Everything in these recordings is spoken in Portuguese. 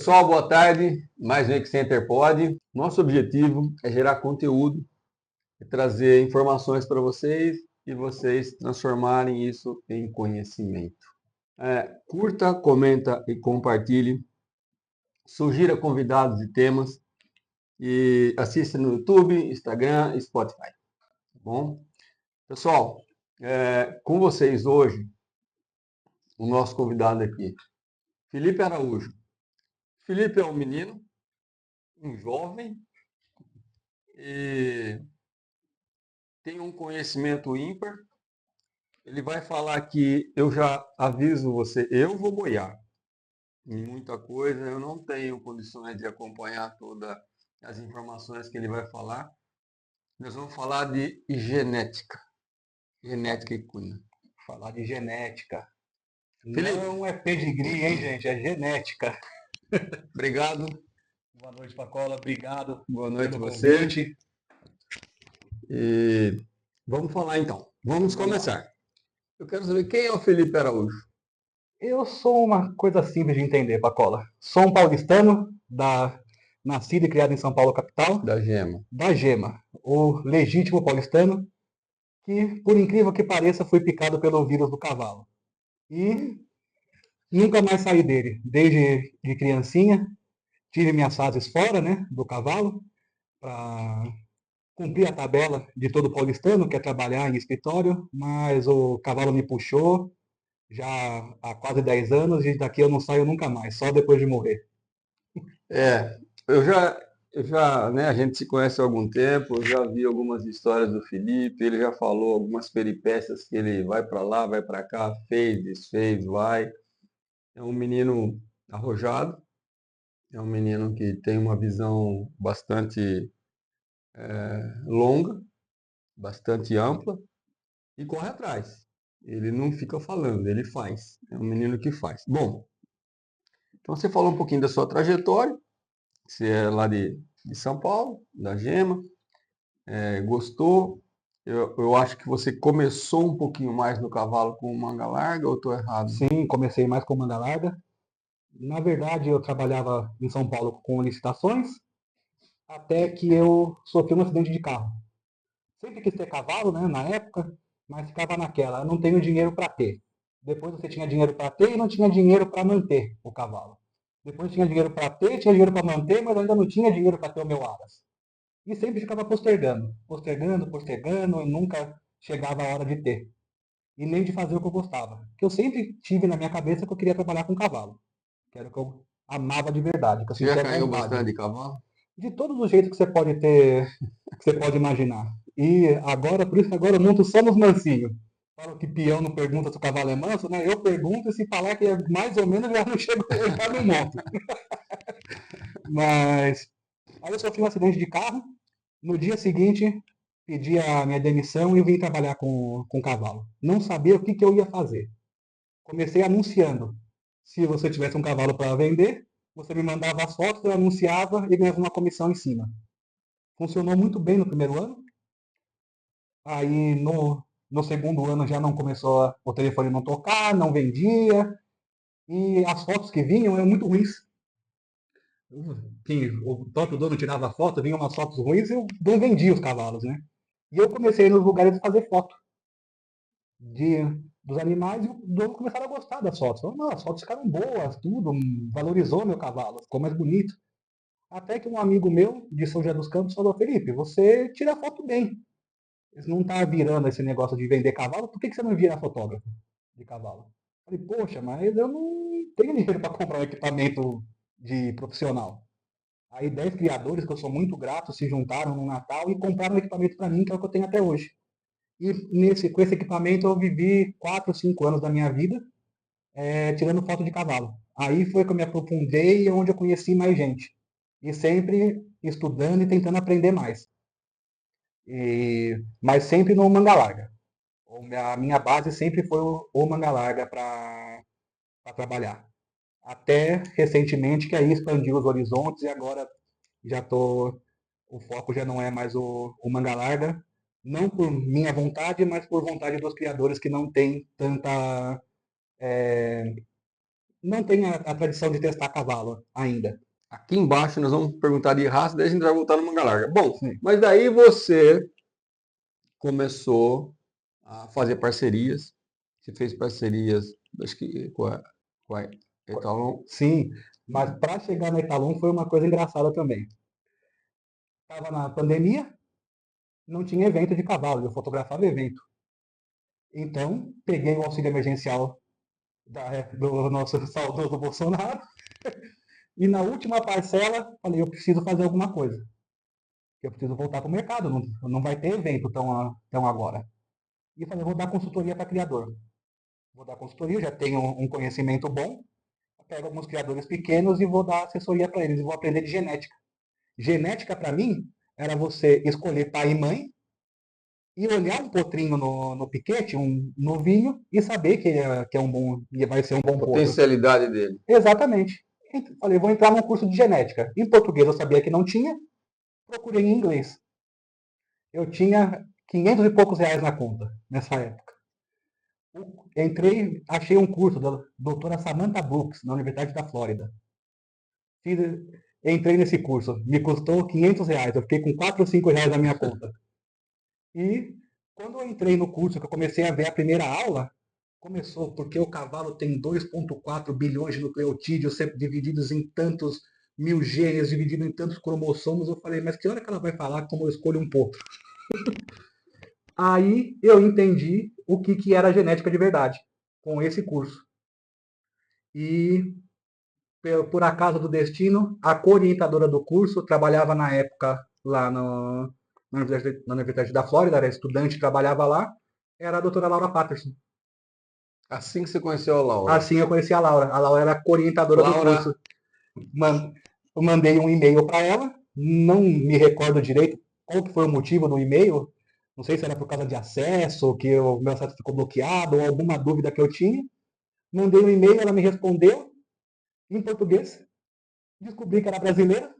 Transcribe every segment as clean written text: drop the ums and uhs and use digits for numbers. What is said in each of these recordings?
Pessoal, boa tarde. Mais um Excenter Pod. Nosso objetivo é gerar conteúdo e trazer informações para vocês e vocês transformarem isso em conhecimento. Curta, comenta e compartilhe. Sugira convidados e temas e assista no YouTube, Instagram e Spotify. Tá bom? Pessoal, com vocês hoje, o nosso convidado aqui, Felipe Araújo. Felipe é um menino, um jovem, e tem um conhecimento ímpar. Ele vai falar que eu já aviso você, eu vou boiar em muita coisa, eu não tenho condições de acompanhar todas as informações que ele vai falar. Nós vamos falar de genética. Genética e cunha. Falar de genética. Felipe. Não é pedigree, hein, gente? É genética. Obrigado. Boa noite, Pacola. Obrigado. Boa noite pelo você. convite. E vamos falar então. Vamos começar. Eu quero saber quem é o Felipe Araújo. Eu sou uma coisa simples de entender, Pacola. Sou um paulistano, nascido e criado em São Paulo, capital. Da Gema. Da Gema, o legítimo paulistano, que, por incrível que pareça, fui picado pelo vírus do cavalo. E nunca mais saí dele. Desde de criancinha, tive minhas fases fora, né, do cavalo, para cumprir a tabela de todo paulistano, que é trabalhar em escritório, mas o cavalo me puxou já há quase 10 anos e daqui eu não saio nunca mais, só depois de morrer. A gente se conhece há algum tempo, eu já vi algumas histórias do Felipe, ele já falou algumas peripécias que ele vai para lá, vai para cá, fez, desfez, vai. É um menino arrojado, é um menino que tem uma visão bastante longa, bastante ampla e corre atrás. Ele não fica falando, ele faz. É um menino que faz. Bom, então você falou um pouquinho da sua trajetória. Você é lá de São Paulo, da Gema, gostou. Eu acho que você começou um pouquinho mais no cavalo com manga larga, ou estou errado? Sim, comecei mais com manga larga. Na verdade, eu trabalhava em São Paulo com licitações, até que eu sofri um acidente de carro. Sempre quis ter cavalo, né, na época, mas ficava naquela, eu não tenho dinheiro para ter. Depois você tinha dinheiro para ter e não tinha dinheiro para manter o cavalo. Depois tinha dinheiro para ter, tinha dinheiro para manter, mas ainda não tinha dinheiro para ter o meu aras. E sempre ficava postergando, postergando, postergando, e nunca chegava a hora de ter. E nem de fazer o que eu gostava. Porque eu sempre tive na minha cabeça que eu queria trabalhar com cavalo. Que era o que eu amava de verdade, que eu Você já sentia caiu vontade. bastante de cavalo? De todos os jeitos que você pode ter, que você pode imaginar. E agora, por isso que agora eu monto só nos mansinhos. Falo que peão não pergunta se o cavalo é manso, né? Eu pergunto e se falar que é mais ou menos, já não chego, eu já não monto. Mas aí eu sofri um acidente de carro. No dia seguinte, pedi a minha demissão e vim trabalhar com cavalo. Não sabia o que eu ia fazer. Comecei anunciando. Se você tivesse um cavalo para vender, você me mandava as fotos, eu anunciava e ganhava uma comissão em cima. Funcionou muito bem no primeiro ano. Aí no segundo ano já não começou, o telefone não tocar, não vendia. E as fotos que vinham eram muito ruins. Enfim, o próprio dono tirava foto, vinham umas fotos ruins e eu não vendia os cavalos, né? E eu comecei nos lugares a fazer foto de, dos animais e o dono começaram a gostar das fotos. Falou, não, as fotos ficaram boas, tudo, valorizou meu cavalo, ficou mais bonito. Até que um amigo meu, de São José dos Campos, falou, Felipe, você tira foto bem. Você não está virando esse negócio de vender cavalo, por que você não vira fotógrafo de cavalo? Falei, poxa, mas eu não tenho dinheiro para comprar um equipamento de profissional. Aí 10 criadores, que eu sou muito grato, se juntaram no Natal e compraram um equipamento para mim, que é o que eu tenho até hoje. E com esse equipamento eu vivi 4, 5 anos da minha vida tirando foto de cavalo. Aí foi que eu me aprofundei e onde eu conheci mais gente. E sempre estudando e tentando aprender mais. Mas sempre no manga larga. A minha base sempre foi o manga larga para trabalhar. Até recentemente que aí expandiu os horizontes e agora já tô. O foco já não é mais o manga larga, não por minha vontade, mas por vontade dos criadores que não têm tanta não tem a tradição de testar cavalo ainda. Aqui embaixo nós vamos perguntar de raça, daí a gente vai voltar no manga larga. Bom, Sim. mas daí você começou a fazer parcerias. Você fez parcerias, acho que com a Etalon. Sim, mas para chegar na Etalon foi uma coisa engraçada também. Estava na pandemia, não tinha evento de cavalo, eu fotografava evento. Então, peguei o auxílio emergencial do nosso saudoso Bolsonaro e na última parcela falei, eu preciso fazer alguma coisa. Eu preciso voltar para o mercado, não vai ter evento tão agora. E falei, vou dar consultoria para criador. Vou dar consultoria, já tenho um conhecimento bom, pego alguns criadores pequenos e vou dar assessoria para eles, e vou aprender de genética. Genética, para mim, era você escolher pai e mãe e olhar um potrinho no piquete, um novinho, e saber que é um bom, vai ser um bom potro. Potencialidade dele. Exatamente. Falei, vou entrar num curso de genética. Em português eu sabia que não tinha, procurei em inglês. Eu tinha 500 e poucos reais na conta nessa época. Entrei, achei um curso da doutora Samantha Brooks, na Universidade da Flórida. Entrei nesse curso, me custou 500 reais, eu fiquei com 4 ou 5 reais na minha conta. E quando eu entrei no curso, que eu comecei a ver a primeira aula, começou porque o cavalo tem 2,4 bilhões de nucleotídeos divididos em tantos mil genes, divididos em tantos cromossomos. Eu falei, mas que hora que ela vai falar como eu escolho um potro? Aí eu entendi o que era genética de verdade com esse curso. E por acaso do destino, a co-orientadora do curso trabalhava na época lá na Universidade da Flórida, era estudante, trabalhava lá, era a doutora Laura Patterson. Assim que você conheceu a Laura. Assim eu conheci a Laura. A Laura era a co-orientadora do curso. Eu mandei um e-mail para ela, não me recordo direito qual que foi o motivo do e-mail, não sei se era por causa de acesso, que o meu acesso ficou bloqueado, ou alguma dúvida que eu tinha. Mandei um e-mail, ela me respondeu em português, descobri que era brasileira,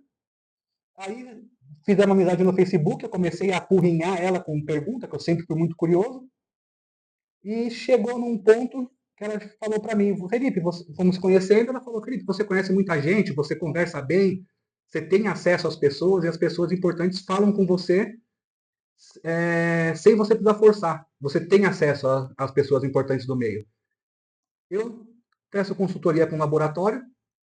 aí fizemos amizade no Facebook, eu comecei a apurrinhar ela com pergunta, que eu sempre fui muito curioso, e chegou num ponto que ela falou para mim, Felipe, fomos se conhecendo, ela falou, Felipe, você conhece muita gente, você conversa bem, você tem acesso às pessoas e as pessoas importantes falam com você sem você precisar forçar. Você tem acesso às pessoas importantes do meio. Eu peço consultoria para um laboratório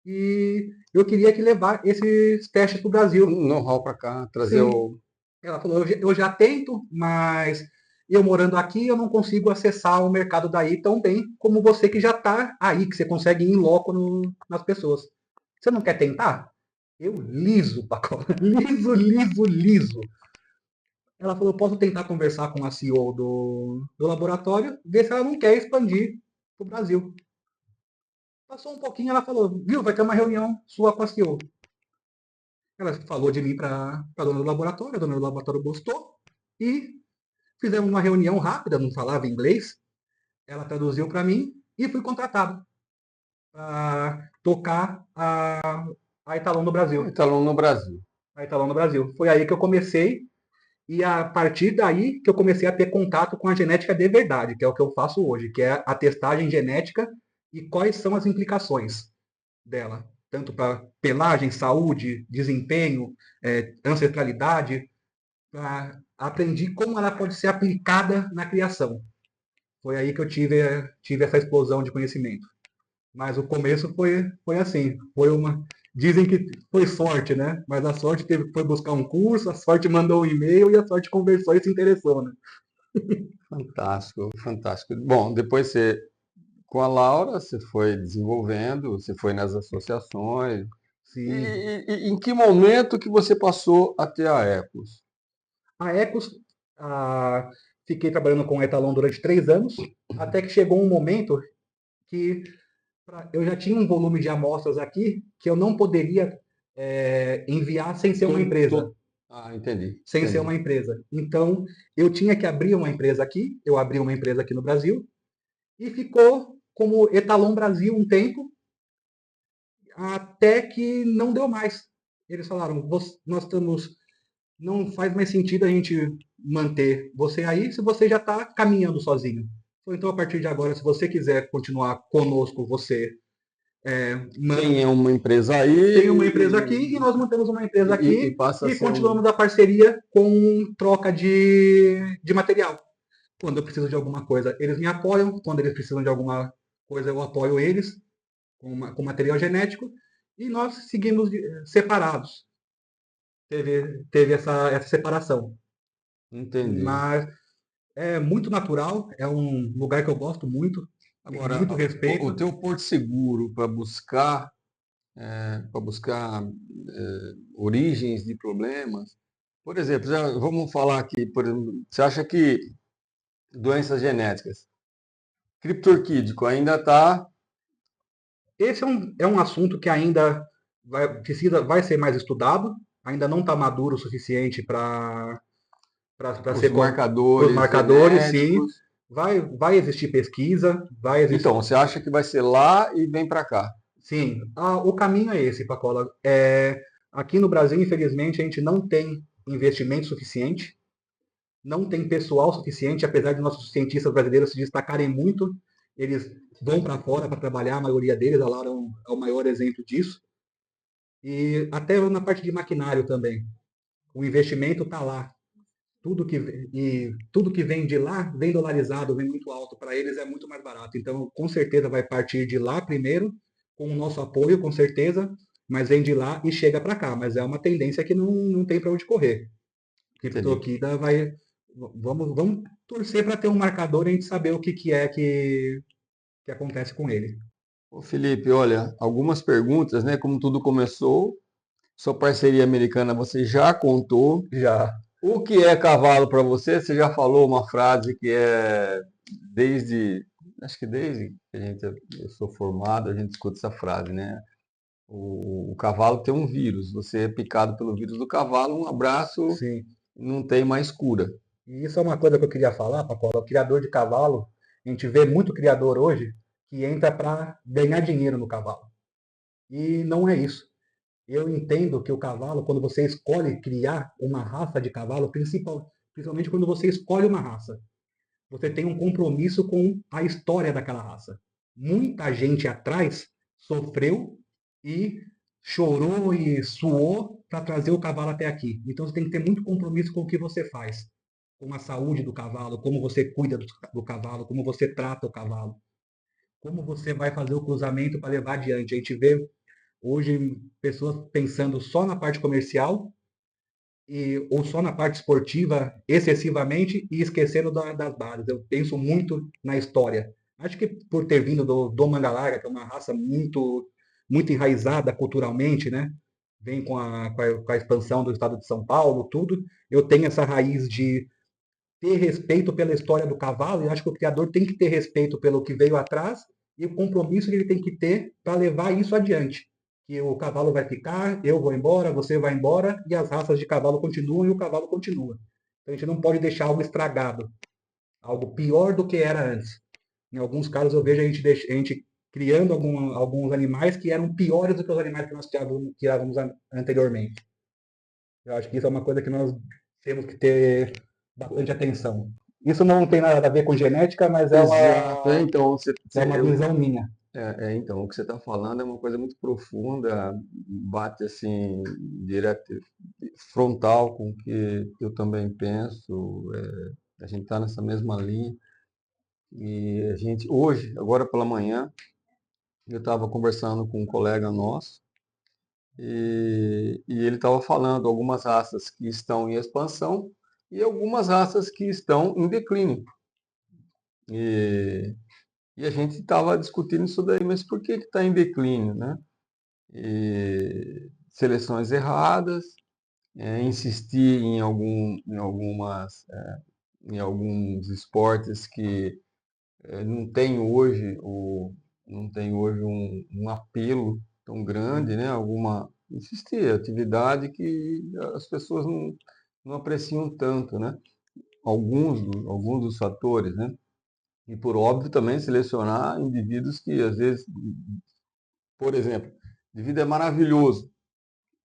e eu queria que levar esses testes para o Brasil. Know-how para cá, trazer Sim. o... Ela falou, eu já tento, mas eu morando aqui, eu não consigo acessar o mercado daí tão bem como você que já está aí, que você consegue ir em loco nas pessoas. Você não quer tentar? Eu liso, Pacola. Liso, liso, liso. Ela falou, posso tentar conversar com a CEO do laboratório, ver se ela não quer expandir para o Brasil. Passou um pouquinho, ela falou, viu, vai ter uma reunião sua com a CEO. Ela falou de mim para a dona do laboratório, a dona do laboratório gostou, e fizemos uma reunião rápida, não falava inglês, ela traduziu para mim e fui contratado para tocar a Etalon no Brasil. Etalon no Brasil. A Etalon no Brasil. Foi aí que eu comecei e a partir daí que eu comecei a ter contato com a genética de verdade, que é o que eu faço hoje, que é a testagem genética e quais são as implicações dela, tanto para pelagem, saúde, desempenho, ancestralidade. Aprendi como ela pode ser aplicada na criação. Foi aí que eu tive essa explosão de conhecimento. Mas o começo foi assim, dizem que foi sorte, né? Mas a sorte foi buscar um curso, a sorte mandou um e-mail e a sorte conversou e se interessou, né? Fantástico, fantástico. Bom, depois você, com a Laura, você foi desenvolvendo, você foi nas associações. Sim. E em que momento que você passou a ter a Ecos? A Ecos, fiquei trabalhando com o Etalon durante 3 anos, até que chegou um momento que eu já tinha um volume de amostras aqui que eu não poderia enviar sem ser uma empresa. Entendi. Sem ser uma empresa. Então, eu tinha que abrir uma empresa aqui, eu abri uma empresa aqui no Brasil, e ficou como Etalon Brasil um tempo, até que não deu mais. Eles falaram, nós estamos, não faz mais sentido a gente manter você aí se você já está caminhando sozinho. Então, a partir de agora, se você quiser continuar conosco, você Tem uma empresa aí. Tem uma empresa aqui e nós mantemos uma empresa aqui passa a e ser continuamos a parceria com troca de material. Quando eu preciso de alguma coisa, eles me apoiam. Quando eles precisam de alguma coisa, eu apoio eles com material genético. E nós seguimos separados. Teve essa separação. Entendi. Mas é muito natural, é um lugar que eu gosto muito, tenho Agora, muito o respeito. teu porto seguro para buscar origens de problemas, por exemplo, vamos falar aqui, por exemplo, você acha que doenças genéticas, criptorquídico ainda está. Esse é um assunto que ainda vai ser mais estudado, ainda não está maduro o suficiente para Os ser para os marcadores marcadores, sim. genéticos? Vai existir pesquisa, vai existir. Então, você acha que vai ser lá e vem para cá? Sim, o caminho é esse, Pacola. Aqui no Brasil, infelizmente, a gente não tem investimento suficiente, não tem pessoal suficiente, apesar de nossos cientistas brasileiros se destacarem muito, eles vão para fora para trabalhar, a maioria deles, a Laura é o maior exemplo disso. E até na parte de maquinário também. O investimento está lá. Tudo que vem de lá vem dolarizado, vem muito alto. Para eles é muito mais barato. Então, com certeza vai partir de lá primeiro, com o nosso apoio, com certeza, mas vem de lá e chega para cá. Mas é uma tendência que não tem para onde correr. Entendi. Criptoquida vai. Vamos torcer para ter um marcador e a gente saber o que é que acontece com ele. Ô, Felipe, olha, algumas perguntas, né? Como tudo começou, sua parceria americana você já contou. Já. O que é cavalo para você? Você já falou uma frase que é desde, acho que desde que eu sou formado, a gente escuta essa frase, né? O cavalo tem um vírus. Você é picado pelo vírus do cavalo, um abraço, Sim. não tem mais cura. E isso é uma coisa que eu queria falar, Pacola. O criador de cavalo, a gente vê muito criador hoje que entra para ganhar dinheiro no cavalo. E não é isso. Eu entendo que o cavalo, quando você escolhe criar uma raça de cavalo, principalmente quando você escolhe uma raça, você tem um compromisso com a história daquela raça. Muita gente atrás sofreu e chorou e suou para trazer o cavalo até aqui. Então você tem que ter muito compromisso com o que você faz, com a saúde do cavalo, como você cuida do cavalo, como você trata o cavalo, como você vai fazer o cruzamento para levar adiante. A gente vê hoje pessoas pensando só na parte comercial ou só na parte esportiva excessivamente e esquecendo das bases. Eu penso muito na história. Acho que por ter vindo do Manga Larga, que é uma raça muito, muito enraizada culturalmente, né? Vem com a expansão do estado de São Paulo, tudo. Eu tenho essa raiz de ter respeito pela história do cavalo e acho que o criador tem que ter respeito pelo que veio atrás e o compromisso que ele tem que ter para levar isso adiante. Que o cavalo vai ficar, eu vou embora, você vai embora e as raças de cavalo continuam e o cavalo continua. Então a gente não pode deixar algo estragado, algo pior do que era antes. Em alguns casos eu vejo a gente criando alguns animais que eram piores do que os animais que nós criávamos anteriormente. Eu acho que isso é uma coisa que nós temos que ter bastante atenção. Isso não tem nada a ver com genética, mas é Exato. uma, Então, é uma visão minha. então, o que você está falando é uma coisa muito profunda, bate assim, direto, frontal com o que eu também penso. A gente está nessa mesma linha. E a gente, hoje, agora pela manhã, eu estava conversando com um colega nosso e ele estava falando algumas raças que estão em expansão e algumas raças que estão em declínio. E, e a gente estava discutindo isso daí, mas por que está em declínio, né? Seleções erradas, insistir em alguns esportes que não tem hoje um apelo tão grande, né? Insistir, atividade que as pessoas não apreciam tanto, né? Alguns dos fatores, né? E por óbvio também selecionar indivíduos que às vezes, por exemplo, indivíduo é maravilhoso,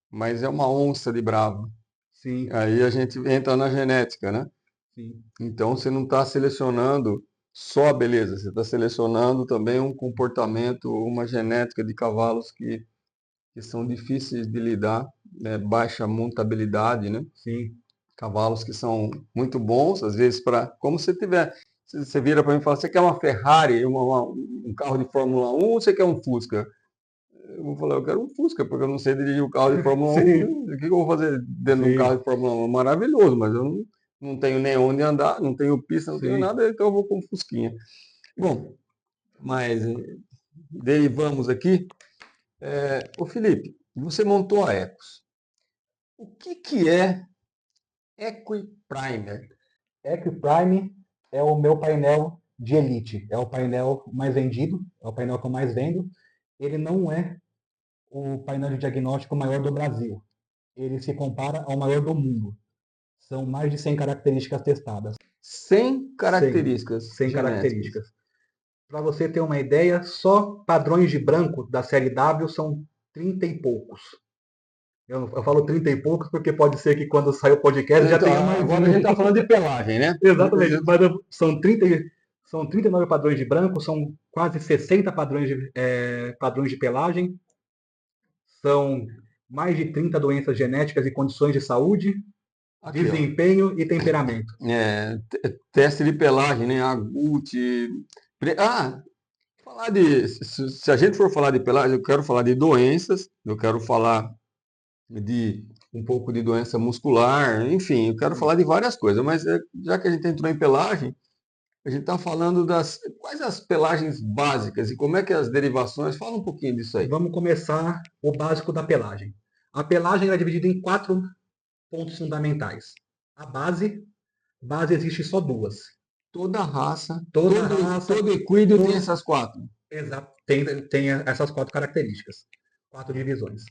mas é uma onça de brava. Sim, Aí a gente entra na genética, né? sim. Então você não está selecionando. só a beleza, você está selecionando também um comportamento, uma genética de cavalos que são difíceis de lidar, né? Baixa montabilidade, né? Sim, Cavalos que são muito bons, às vezes, para. Como se tiver. Você vira para mim e fala: você quer uma Ferrari, um carro de Fórmula 1 ou você quer um Fusca? Eu vou falar: eu quero um Fusca, porque eu não sei dirigir o carro de Fórmula 1. sim, O que eu vou fazer dentro de um carro sim, de Fórmula 1? Maravilhoso, mas eu não tenho nem onde andar, não tenho pista, não tenho sim. nada, então eu vou com um Fusquinha. Bom, mas derivamos aqui. Ô Felipe, você montou a Ecos. O que é Equiprimer? Equiprime é o meu painel de elite. É o painel mais vendido, é o painel que eu mais vendo. Ele não é o painel de diagnóstico maior do Brasil. Ele se compara ao maior do mundo. São mais de 100 características testadas. 100 100, características 100 genéticas. características. Para você ter uma ideia, só padrões de branco da série W são 30 e poucos. Eu falo 30 e poucos porque pode ser que quando sair o podcast já Então, tenha mais agora a gente um. está falando de pelagem, né? Exatamente, mas são 39 padrões de branco, são quase 60 padrões de pelagem, são mais de 30 doenças genéticas e condições de saúde, Aqui, ó. desempenho e temperamento. Teste de pelagem, né? Agute. Ah, falar de. Se a gente for falar de pelagem, eu quero falar de doenças, eu quero falar de um pouco de doença muscular, enfim, eu quero falar de várias coisas, mas já que a gente entrou em pelagem, a gente está falando das quais as pelagens básicas e como é que as derivações, fala um pouquinho disso aí. Vamos começar o básico da pelagem. A pelagem é dividida em 4 pontos fundamentais. A base existe só duas. Toda raça, Toda todo raça, equídeo tem todo, essas quatro. exato, tem essas 4 características, 4 divisões.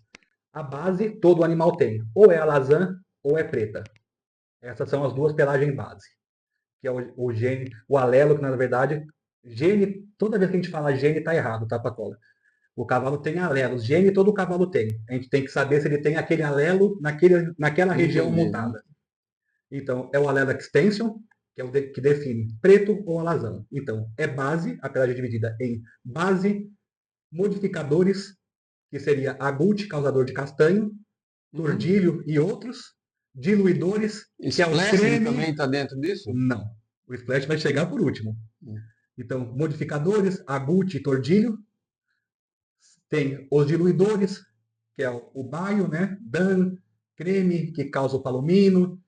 A base todo animal tem, ou é alazã ou é preta. Essas são as duas pelagens base, que é o gene, o alelo, que na verdade, gene, toda vez que a gente fala gene, está errado, tá, Pacola? O cavalo tem alelos, gene todo cavalo tem. A gente tem que saber se ele tem aquele alelo naquela região Entendi. mutada. Então, é o alelo extension, que é o que define preto ou alazão. Então, é base, a pelagem é dividida em base, modificadores, que seria agute, causador de castanho, Uhum. tordilho e outros, diluidores, que é o Splashing também creme. está dentro disso? Não. O splash vai chegar por último. Hum. Então, modificadores, agute e tordilho. Tem os diluidores, que é o baio, né? Dan, creme, que causa o palomino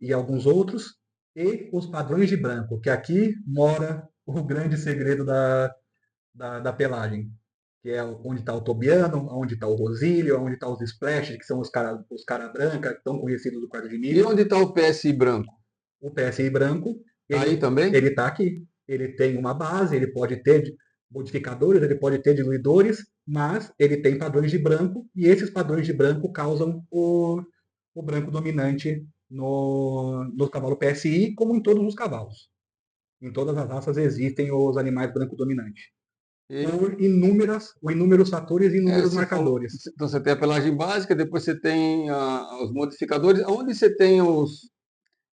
e alguns outros. E os padrões de branco, que aqui mora o grande segredo da pelagem, que é onde está o Tobiano, onde está o Rosílio, onde está os Splash, que são os cara branca, tão conhecidos do quarto de E milho. onde está o PSI branco? O PSI branco, Tá aí ele também? ele está aqui. Ele tem uma base, ele pode ter modificadores, ele pode ter diluidores, mas ele tem padrões de branco e esses padrões de branco causam o branco dominante no cavalo PSI, como em todos os cavalos. Em todas as raças existem os animais branco dominantes. E, Por inúmeros fatores e inúmeros você falou, marcadores. então você tem a pelagem básica, depois você tem os modificadores. Onde você tem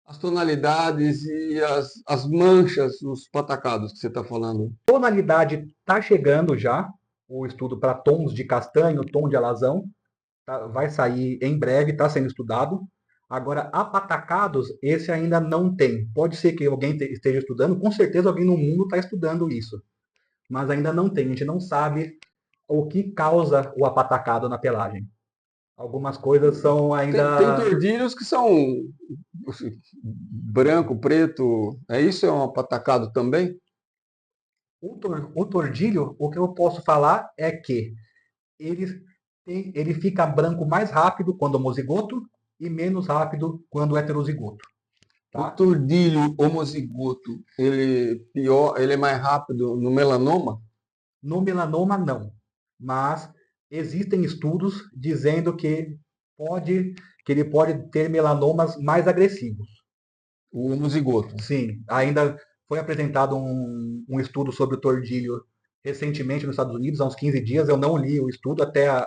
as tonalidades e as manchas, os patacados que você está falando? Tonalidade está chegando já, o estudo para tons de castanho, tom de alazão, vai sair em breve, está sendo estudado. Agora, apatacados, esse ainda não tem. Pode ser que alguém esteja estudando, com certeza alguém no mundo está estudando isso, mas ainda não tem. A gente não sabe o que causa o apatacado na pelagem. Algumas coisas são Tem ainda. tordilhos que são branco, preto. É isso? É um patacado também? O tordilho, o que eu posso falar é que ele, ele fica branco mais rápido quando homozigoto e menos rápido quando heterozigoto. O Tá? tordilho homozigoto, ele é mais rápido no melanoma? No melanoma, não. Mas existem estudos dizendo que ele pode ter melanomas mais agressivos. O homozigoto. Sim, ainda foi apresentado um estudo sobre o tordilho recentemente nos Estados Unidos, há uns 15 dias. Eu não li o estudo,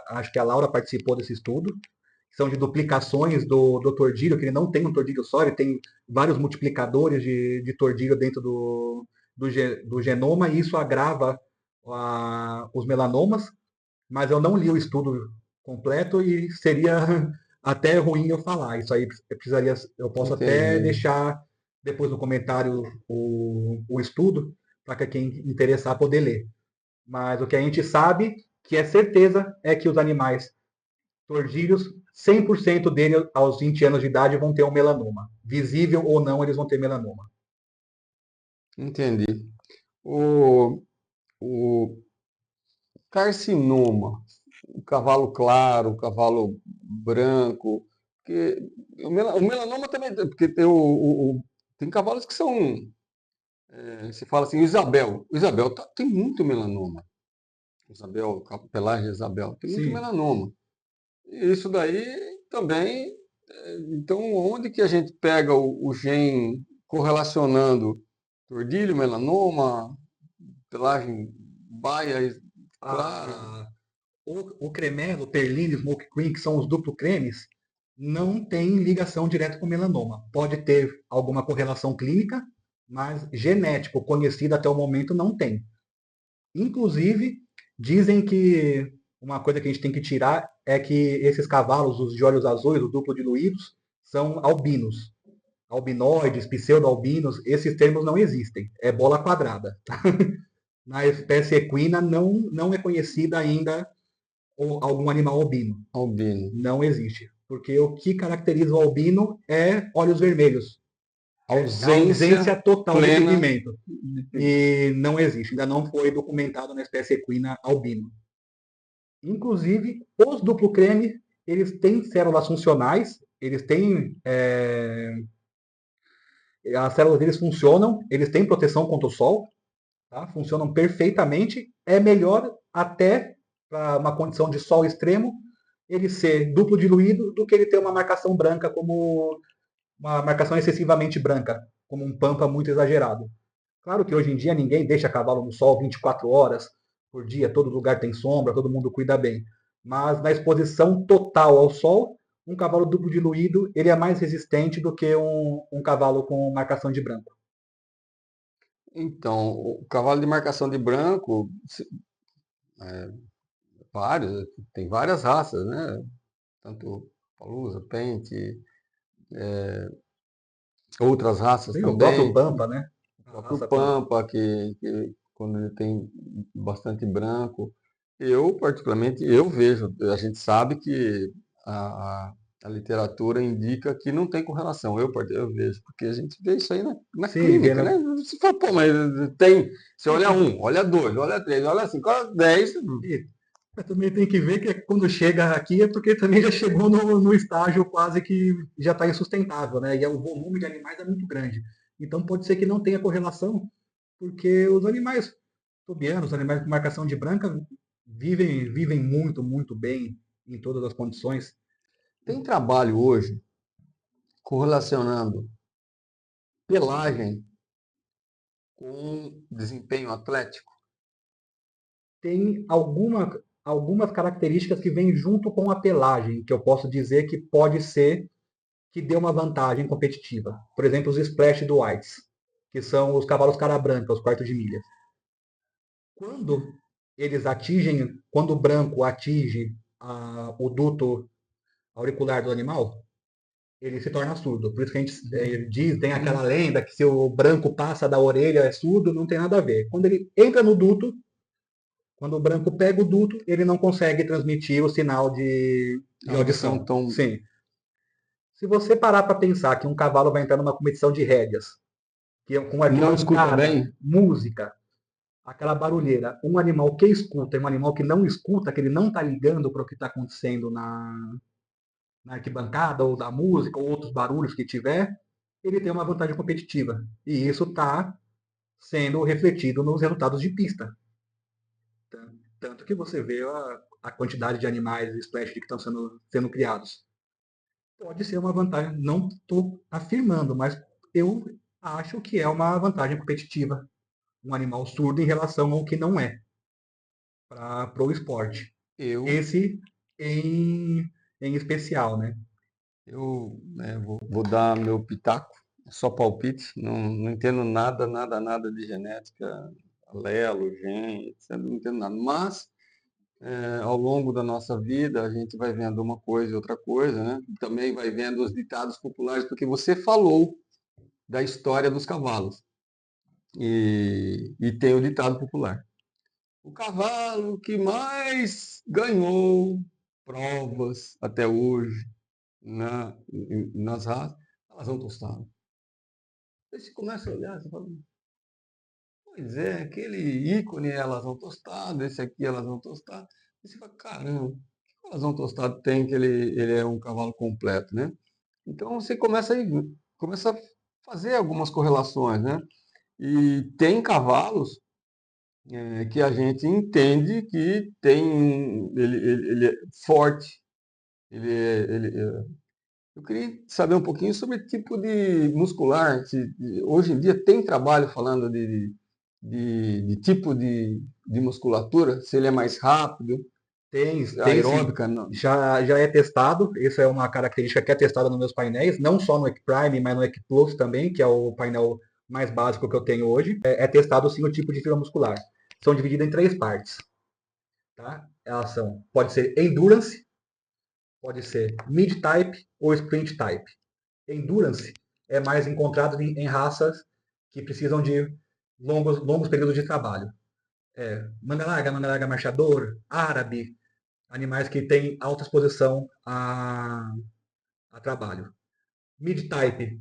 acho que a Laura participou desse estudo. São de duplicações do tordilho, que ele não tem um tordilho só, ele tem vários multiplicadores de tordilho do genoma e isso agrava os melanomas, mas eu não li o estudo completo e seria até ruim eu falar. Isso aí eu posso até Entendi. deixar depois no comentário o estudo para quem interessar poder ler. Mas o que a gente sabe, que é certeza, é que os animais tordilhos, 100% dele aos 20 anos de idade vão ter um melanoma. Visível ou não, eles vão ter melanoma. Entendi. O, o carcinoma, o cavalo claro, o cavalo branco, porque o melanoma também, porque tem, tem cavalos que são, se fala assim, o Isabel tem muito melanoma. Isabel, pelagem Isabel, tem muito Sim. melanoma. E isso daí também, então onde que a gente pega o gene correlacionando tordilho, melanoma, pelagem baia, clara? A, o cremelo, perline, smoke cream, que são os duplo cremes, não tem ligação direta com melanoma. Pode ter alguma correlação clínica, mas genético conhecido até o momento não tem. Inclusive, dizem que uma coisa que a gente tem que tirar é que esses cavalos, os de olhos azuis, os duplo diluídos, são albinos. Albinoides, pseudo-albinos, esses termos não existem. É bola quadrada. Na espécie equina não é conhecida ainda algum animal albino. Albino. Não existe. Porque o que caracteriza o albino é olhos vermelhos. É a Ausência ausência total de plena pigmento. de. E não existe. Ainda não foi documentado na espécie equina albino. Inclusive, os duplo creme, eles têm células funcionais, eles têm. As células deles funcionam, eles têm proteção contra o sol, tá? Funcionam perfeitamente. É melhor até para uma condição de sol extremo ele ser duplo diluído do que ele ter uma marcação branca como uma marcação excessivamente branca, como um pampa muito exagerado. Claro que hoje em dia ninguém deixa cavalo no sol 24 horas por dia, todo lugar tem sombra, todo mundo cuida bem. Mas na exposição total ao sol, um cavalo duplo diluído ele é mais resistente do que um cavalo com marcação de branco. Então, o cavalo de marcação de branco, vários, tem várias raças, né? Tanto Palusa, Pente, outras raças Tem o próprio também, pampa, né? o A próprio raça pampa. Pampa, que quando ele tem bastante branco. Eu, particularmente, eu vejo, a gente sabe que a literatura indica que não tem correlação. Eu vejo, porque a gente vê isso aí na Sim, clínica, né? vendo. Você fala, pô, mas tem. Você olha E, um, olha dois, olha três, olha cinco, olha 10. e, mas também tem que ver que quando chega aqui é porque também já chegou no estágio quase que já está insustentável, né? E o volume de animais é muito grande. Então pode ser que não tenha correlação, porque os animais tubianos, os animais com marcação de branca, vivem muito, muito bem em todas as condições. Tem trabalho hoje correlacionando pelagem com desempenho atlético. Tem algumas características que vêm junto com a pelagem, que eu posso dizer que pode ser que dê uma vantagem competitiva. Por exemplo, os Splash do Whites, que são os cavalos cara branca, os quartos de milha. Quando quando o branco atinge o duto auricular do animal, ele se torna surdo. Por isso que a gente diz, tem aquela lenda que se o branco passa da orelha é surdo, não tem nada a ver. Quando ele entra no duto, quando o branco pega o duto, ele não consegue transmitir o sinal de Audição audição. tão. Sim. Se você parar para pensar que um cavalo vai entrar numa competição de rédeas, que é com Não escuta arquibancada, bem? música, aquela barulheira, um animal que escuta e um animal que não escuta, que ele não está ligando para o que está acontecendo na arquibancada, ou da música, ou outros barulhos que tiver, ele tem uma vantagem competitiva. E isso está sendo refletido nos resultados de pista. Tanto que você vê a quantidade de animais splash que estão sendo criados. Pode ser uma vantagem, não estou afirmando, mas eu acho que é uma vantagem competitiva. Um animal surdo em relação ao que não é para o esporte. Eu, Esse em especial, né? eu vou dar meu pitaco. só palpite, não entendo nada de genética, alelo, gene, etc. Não entendo nada. Mas, ao longo da nossa vida, a gente vai vendo uma coisa e outra coisa, né? Também vai vendo os ditados populares, porque você falou da história dos cavalos. E tem o ditado popular. O cavalo que mais ganhou provas até hoje nas raças, elas vão tostar. Aí você começa a olhar, você fala, pois é, aquele ícone elas vão tostar, esse aqui elas vão tostar. E você fala, caramba, o que elas vão tostar tem que ele é um cavalo completo, né? Então você começa a fazer algumas correlações, né? E tem cavalos que a gente entende que ele é forte, eu queria saber um pouquinho sobre tipo de muscular. Hoje em dia tem trabalho falando de tipo de musculatura, se ele é mais rápido, Tem sim. aeróbica, não. Já é testado. Isso é uma característica que é testada nos meus painéis, não só no Equiprime, mas no Equiplus também, que é o painel mais básico que eu tenho hoje. É testado sim o tipo de fibra muscular. São divididas em três partes. Tá? Elas são, pode ser Endurance, pode ser Mid-Type ou Sprint Type. Endurance é mais encontrado em raças que precisam de longos períodos de trabalho. Manga larga marchador, árabe, animais que têm alta exposição a trabalho. Mid-type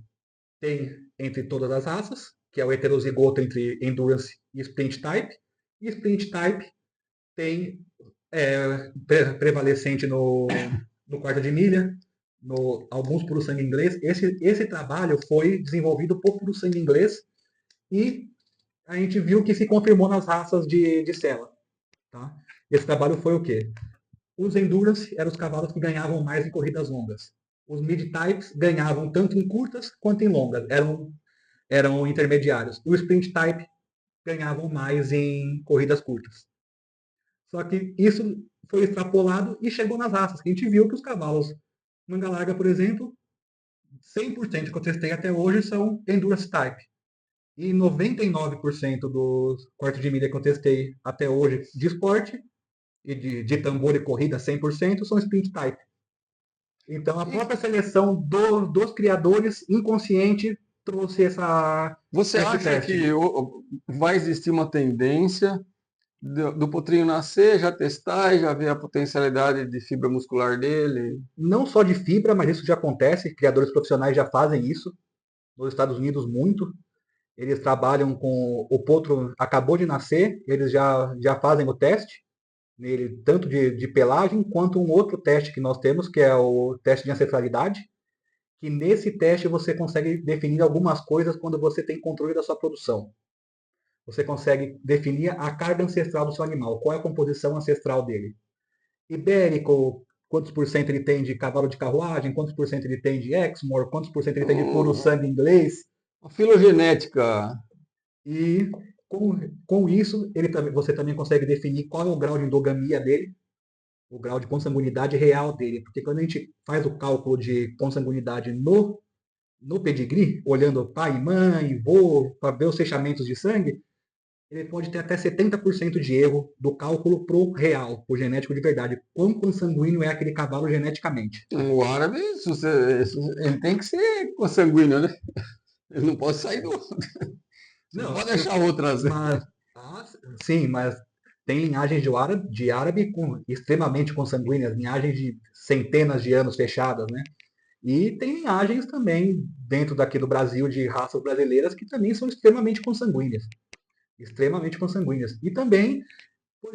tem entre todas as raças, que é o heterozigoto entre Endurance e Sprint Type. E Sprint Type tem prevalecente no quarto de milha, alguns puro sangue inglês. Esse trabalho foi desenvolvido por puro sangue inglês e a gente viu que se confirmou nas raças de sela. Tá? Esse trabalho foi o quê? Os Endurance eram os cavalos que ganhavam mais em corridas longas. Os Mid-Types ganhavam tanto em curtas quanto em longas, eram intermediários. O Sprint Type ganhavam mais em corridas curtas. Só que isso foi extrapolado e chegou nas raças, que a gente viu que os cavalos manga larga, por exemplo, 100% que eu testei até hoje são Endurance Type. E 99% dos quartos de milha que eu testei até hoje de esporte e de tambor e corrida 100% são Sprint Type. Então, a própria seleção dos criadores, inconsciente, trouxe Você esse acha teste. que vai existir uma tendência do potrinho nascer, já testar e já ver a potencialidade de fibra muscular dele? Não só de fibra, mas isso já acontece. Criadores profissionais já fazem isso. Nos Estados Unidos, muito. Eles trabalham com o potro, acabou de nascer, eles já fazem o teste nele, tanto de pelagem, quanto um outro teste que nós temos, que é o teste de ancestralidade, que nesse teste você consegue definir algumas coisas quando você tem controle da sua produção. Você consegue definir a carga ancestral do seu animal, qual é a composição ancestral dele. Ibérico, quantos por cento ele tem de cavalo de carruagem, quantos por cento ele tem de Exmoor, quantos por cento ele tem de puro sangue inglês. A filogenética. E com isso, você também consegue definir qual é o grau de endogamia dele, o grau de consanguinidade real dele. Porque quando a gente faz o cálculo de consanguinidade no pedigree, olhando pai, mãe, vô, para ver os fechamentos de sangue, ele pode ter até 70% de erro do cálculo pro real, pro genético de verdade. Quão consanguíneo é aquele cavalo geneticamente. O árabe, ele tem que ser consanguíneo, né? Ele não pode sair do. Você não Não, pode deixar outras. mas, sim, mas tem linhagens de árabe extremamente consanguíneas, linhagens de centenas de anos fechadas, né? E tem linhagens também dentro daqui do Brasil de raças brasileiras que também são extremamente consanguíneas. Extremamente consanguíneas. E também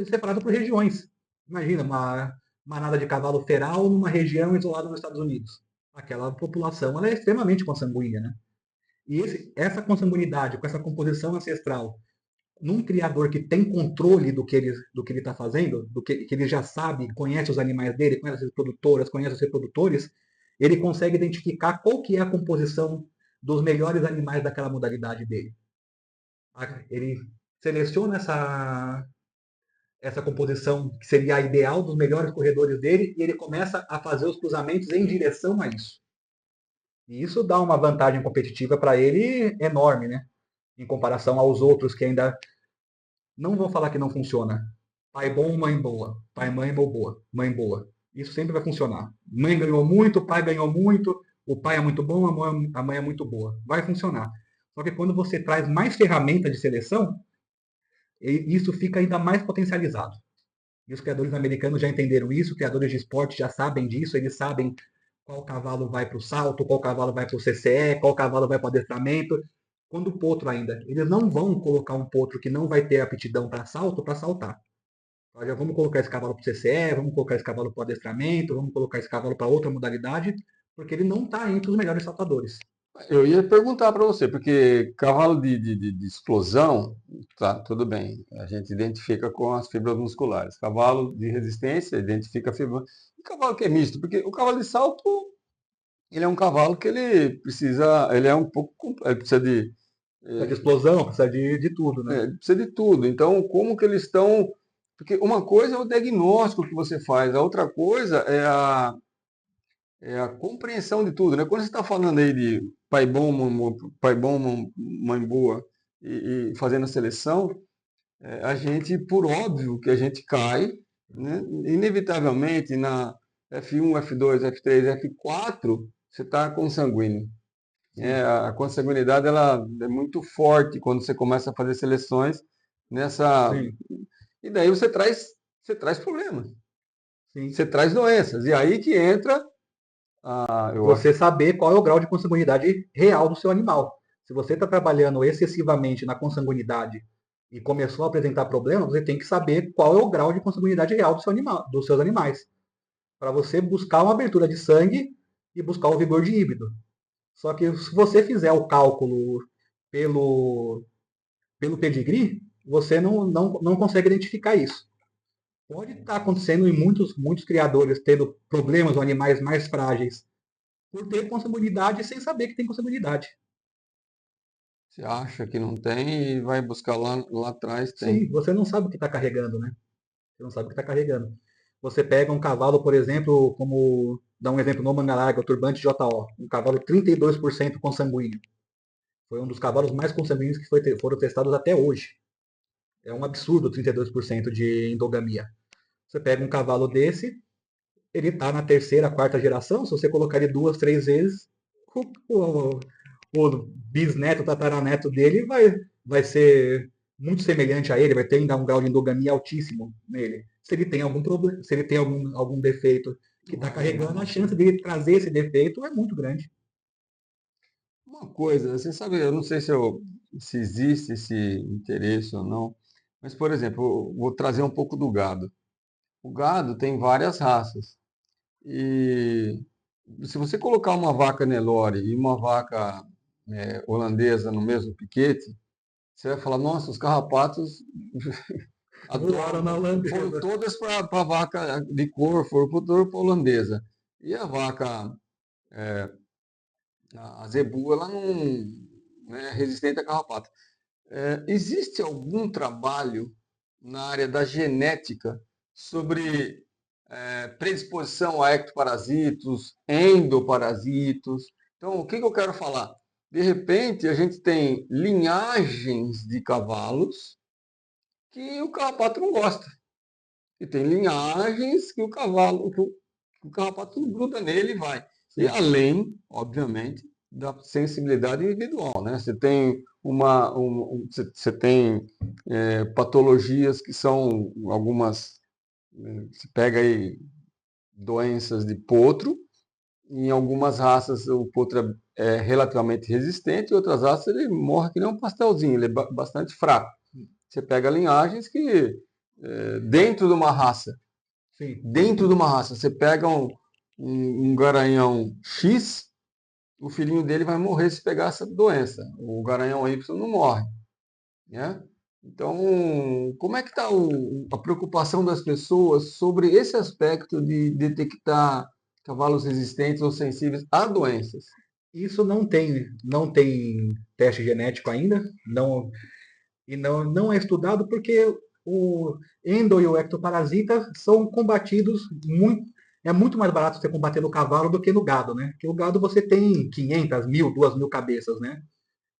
separado por regiões. Imagina uma manada de cavalo feral numa região isolada nos Estados Unidos. Aquela população ela é extremamente consanguínea, né? E essa consanguinidade, com essa composição ancestral, num criador que tem controle do que ele está fazendo, que ele já sabe, conhece os animais dele, conhece as produtoras, conhece os reprodutores, ele consegue identificar qual que é a composição dos melhores animais daquela modalidade dele. Ele seleciona essa composição que seria a ideal dos melhores corredores dele e ele começa a fazer os cruzamentos em direção a isso. E isso dá uma vantagem competitiva para ele enorme, né? Em comparação aos outros que ainda não vou falar que não funciona. Pai bom, mãe boa. Pai, mãe boa. Mãe boa. Isso sempre vai funcionar. Mãe ganhou muito, o pai ganhou muito, o pai é muito bom, a mãe é muito boa. Vai funcionar. Só que quando você traz mais ferramentas de seleção, isso fica ainda mais potencializado. E os criadores americanos já entenderam isso, criadores de esporte já sabem disso, eles sabem qual cavalo vai para o salto, qual cavalo vai para o CCE, qual cavalo vai para o adestramento. Quando o potro ainda, eles não vão colocar um potro que não vai ter aptidão para salto para saltar. Nós já vamos colocar esse cavalo para o CCE, vamos colocar esse cavalo para o adestramento, vamos colocar esse cavalo para outra modalidade, porque ele não está entre os melhores saltadores. Eu ia perguntar para você, porque cavalo de explosão, tá, tudo bem, a gente identifica com as fibras musculares. Cavalo de resistência, identifica a fibra. E cavalo que é misto, porque o cavalo de salto, ele é um cavalo que ele precisa, ele é um pouco, ele precisa de, Precisa de explosão, precisa de tudo, né? precisa de tudo. Então, como que eles estão. Porque uma coisa é o diagnóstico que você faz, a outra coisa é a compreensão de tudo, né? Quando você está falando aí de pai bom, mãe boa e fazendo a seleção, a gente, por óbvio, que a gente cai, né? Inevitavelmente na F1, F2, F3, F4, você está consanguíneo. Sim, A consanguinidade ela é muito forte quando você começa a fazer seleções nessa. sim, E daí você traz problemas, sim. você traz doenças. E aí que entra, eu acho. Você saber qual é o grau de consanguinidade real do seu animal. Se você está trabalhando excessivamente na consanguinidade e começou a apresentar problemas, você tem que saber qual é o grau de consanguinidade real do seu animal, dos seus animais, para você buscar uma abertura de sangue e buscar o vigor de híbrido. Só que se você fizer o cálculo pelo, pelo pedigree, você não consegue identificar isso. Pode estar acontecendo em muitos criadores tendo problemas ou animais mais frágeis por ter consanguinidade sem saber que tem consanguinidade. Você acha que não tem e vai buscar lá atrás, tem. Sim, você não sabe o que está carregando, né? Você não sabe o que está carregando. Você pega um cavalo, por exemplo, como dá um exemplo no manga larga, o turbante JO, um cavalo 32% consanguíneo. Foi um dos cavalos mais consanguíneos que foram testados até hoje. É um absurdo 32% de endogamia. Você pega um cavalo desse, ele está na terceira, quarta geração, se você colocar ele duas, três vezes, o, o bisneto, tataraneto dele vai ser muito semelhante a ele, vai ter ainda um grau de endogamia altíssimo nele. Se ele tem algum problema, se ele tem algum defeito que está carregando, a chance dele trazer esse defeito é muito grande. Uma coisa, você sabe, eu não sei se existe esse interesse ou não, mas, por exemplo, eu vou trazer um pouco do gado. O gado tem várias raças. E se você colocar uma vaca Nelore e uma vaca holandesa no mesmo piquete, você vai falar, nossa, os carrapatos Voaram na foram holandesa. todas para a vaca de cor, foram todas para a holandesa. E a vaca, a zebu, ela não é resistente a carrapato. Existe algum trabalho na área da genética sobre predisposição a ectoparasitos, endoparasitos? Então, o que que eu quero falar? De repente, a gente tem linhagens de cavalos que o carrapato não gosta. E tem linhagens que que o carrapato gruda nele e vai. E Sim, além, obviamente, da sensibilidade individual, né? Você tem patologias que são algumas, se pega aí doenças de potro, em algumas raças o potro é relativamente resistente, em outras raças ele morre que nem um pastelzinho, ele é bastante fraco. Você pega linhagens que dentro de uma raça sim. você pega um garanhão X, o filhinho dele vai morrer se pegar essa doença. O garanhão Y não morre, né? Então, como é que está a preocupação das pessoas sobre esse aspecto de detectar cavalos resistentes ou sensíveis a doenças? Isso não tem teste genético ainda, não é estudado porque o endo e o ectoparasita são combatidos muito. é muito mais barato você combater no cavalo do que no gado, né? Porque o gado você tem 500, 1000, 2000 cabeças, né?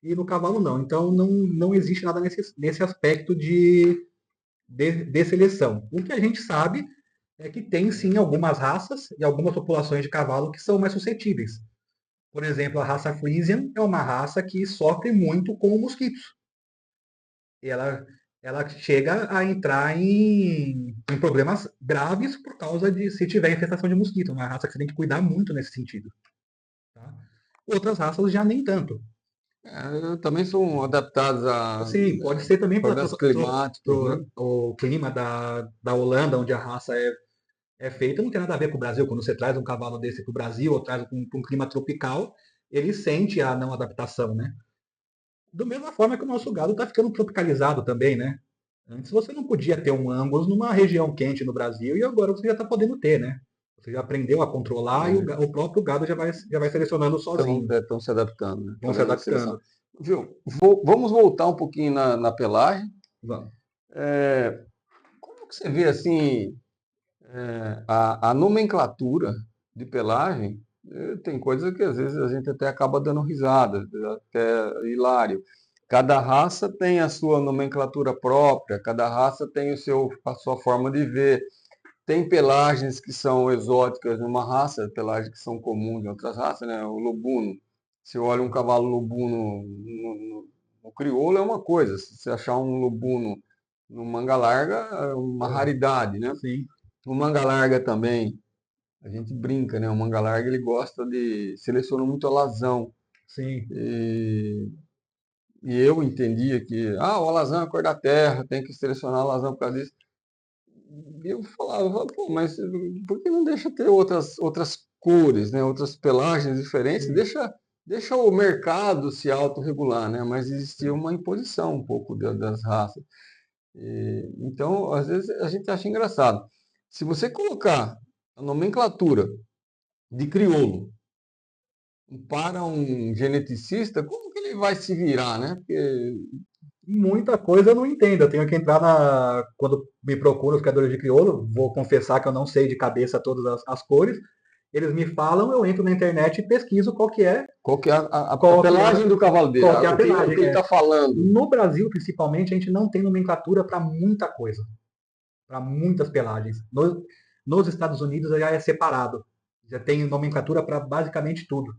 E no cavalo não. Então não existe nada nesse aspecto de seleção. O que a gente sabe é que tem sim algumas raças e algumas populações de cavalo que são mais suscetíveis. Por exemplo, a raça Friesian é uma raça que sofre muito com mosquitos. E ela chega a entrar em problemas graves por causa de se tiver infestação de mosquito. Uma raça que você tem que cuidar muito nesse sentido. Tá? Outras raças já nem tanto. Também são adaptados a Sim, pode ser também para problemas climáticos, né? o clima da Holanda, onde a raça é feita, não tem nada a ver com o Brasil. Quando você traz um cavalo desse para o Brasil ou traz para um clima tropical, ele sente a não adaptação, né? Da mesma forma que o nosso gado está ficando tropicalizado também, né? Antes você não podia ter um Angus numa região quente no Brasil e agora você já está podendo ter, né? Você já aprendeu a controlar e É, o próprio gado já vai selecionando sozinho. estão se adaptando, né? Vão se Fazendo a seleção. adaptando. Viu? Vamos voltar um pouquinho na pelagem. Vamos. Como que você vê assim a nomenclatura de pelagem? Tem coisa que às vezes a gente até acaba dando risada, até hilário. Cada raça tem a sua nomenclatura própria, cada raça tem a sua forma de ver. Tem pelagens que são exóticas numa raça, pelagens que são comuns em outras raças, né? O lobuno. Se olha um cavalo lobuno no crioulo é uma coisa, se você achar um lobuno no manga larga é uma raridade, né? Sim, O manga larga também, a gente brinca, né? O manga larga ele gosta seleciona muito alazão. sim. E, e eu entendia que, o alazão é a cor da terra, tem que selecionar alazão por causa disso. E eu falava, pô, mas por que não deixa ter outras cores, né? Outras pelagens diferentes? Sim. Deixa o mercado se autorregular, né? Mas existia uma imposição um pouco das raças. Então, às vezes, a gente acha engraçado. Se você colocar a nomenclatura de crioulo para um geneticista, como que ele vai se virar, né? Porque, Muita coisa eu não entendo. Eu tenho que entrar na. Quando me procuram os criadores de crioulo, vou confessar que eu não sei de cabeça todas as cores. Eles me falam, eu entro na internet e pesquiso qual que é a qual que é, pelagem do cavalo dele? qual que é a O que pelagem. ele está falando? No Brasil, principalmente, a gente não tem nomenclatura para muita coisa, para muitas pelagens. Nos Estados Unidos já é separado. Já tem nomenclatura para basicamente tudo.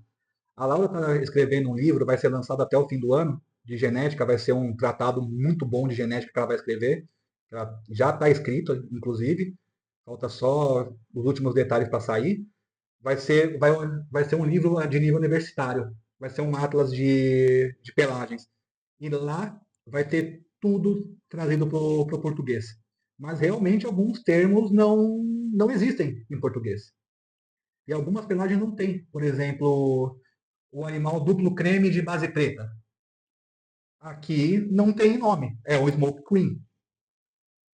A Laura está escrevendo um livro, vai ser lançado até o fim do ano, de genética, vai ser um tratado muito bom de genética que ela vai escrever. Ela já está escrito, inclusive, falta só os últimos detalhes para sair. Vai ser um livro de nível universitário, vai ser um atlas de pelagens. E lá vai ter tudo trazido para o português. Mas realmente alguns termos não existem em português. E algumas pelagens não tem. Por exemplo, o animal duplo creme de base preta. Aqui não tem nome, é o Smoke Cream.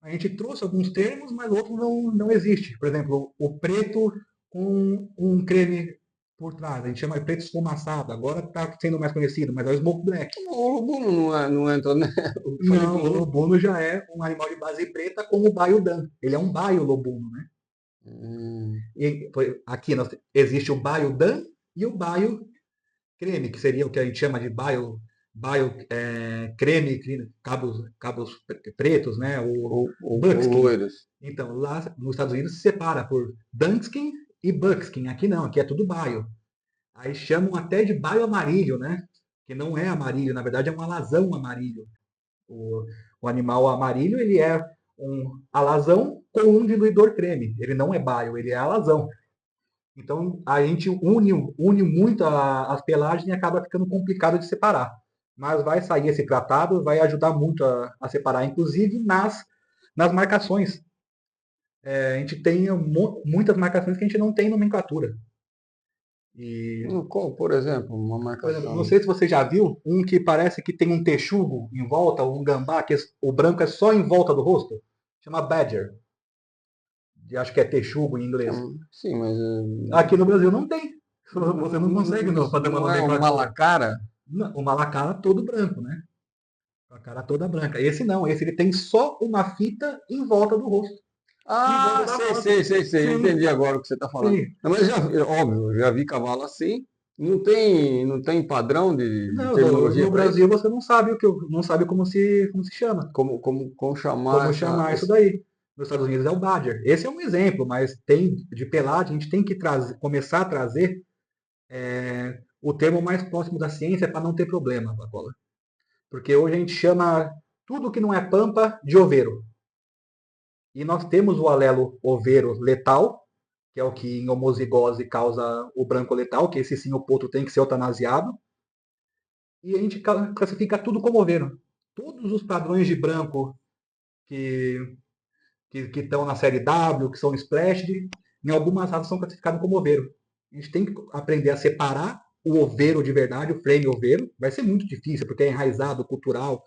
A gente trouxe alguns termos, mas outros não existe. Por exemplo, o preto com um creme por trás. A gente chama de preto esfumaçado. Agora está sendo mais conhecido, mas é o Smoke Black. O lobuno não entra, né? Eu falei que Não, o lobuno já é um animal de base preta como o baio-dan. Ele é um baio-lobuno, né? Hum, E aqui existe o baio-dan e o baio-creme, que seria o que a gente chama de creme, cabos pretos, né? O ou buckskin. loiros. Então, lá nos Estados Unidos se separa por Dunskin e Buckskin. Aqui não, aqui é tudo baio. Aí chamam até de baio amarilho, né? Que não é amarilho, na verdade é um alazão amarilho. O, o animal amarilho, ele é um alazão com um diluidor creme. Ele não é baio, ele é alazão. Então, a gente une muito as pelagens e acaba ficando complicado de separar. Mas vai sair esse tratado, vai ajudar muito a separar, inclusive nas marcações. A gente tem muitas marcações que a gente não tem nomenclatura. E, Por exemplo, uma por exemplo, não marcação. sei se você já viu um que parece que tem um texugo em volta, um gambá, que o branco é só em volta do rosto. Chama Badger. Acho que é texugo em inglês. Sim, mas Aqui no Brasil não tem. Você não consegue fazer uma não é um nomenclatura. malacara? O malacara todo branco, né? A cara toda branca. Esse não, esse ele tem só uma fita em volta do rosto. em volta Ah, da sei, roça. sei, sei, sei. Sim, Entendi agora o que você está falando. sim. Não, mas já, óbvio, eu já vi cavalo assim. Não tem padrão de Não, terminologia no para isso? Brasil você não sabe não sabe como se chama, Como chamar como chamar isso daí. Nos Estados Unidos é o Badger. Esse é um exemplo, mas tem de pelagem, a gente tem que começar a trazer o termo mais próximo da ciência para não ter problema, Pacola. Porque hoje a gente chama tudo que não é pampa de oveiro. E nós temos o alelo oveiro letal, que é o que em homozigose causa o branco letal, que esse sim o potro tem que ser eutanasiado. E a gente classifica tudo como oveiro. Todos os padrões de branco que que estão na série W, que são splashed, em algumas raças são classificados como oveiro. A gente tem que aprender a separar o oveiro de verdade, o frame oveiro. Vai ser muito difícil, porque é enraizado, cultural,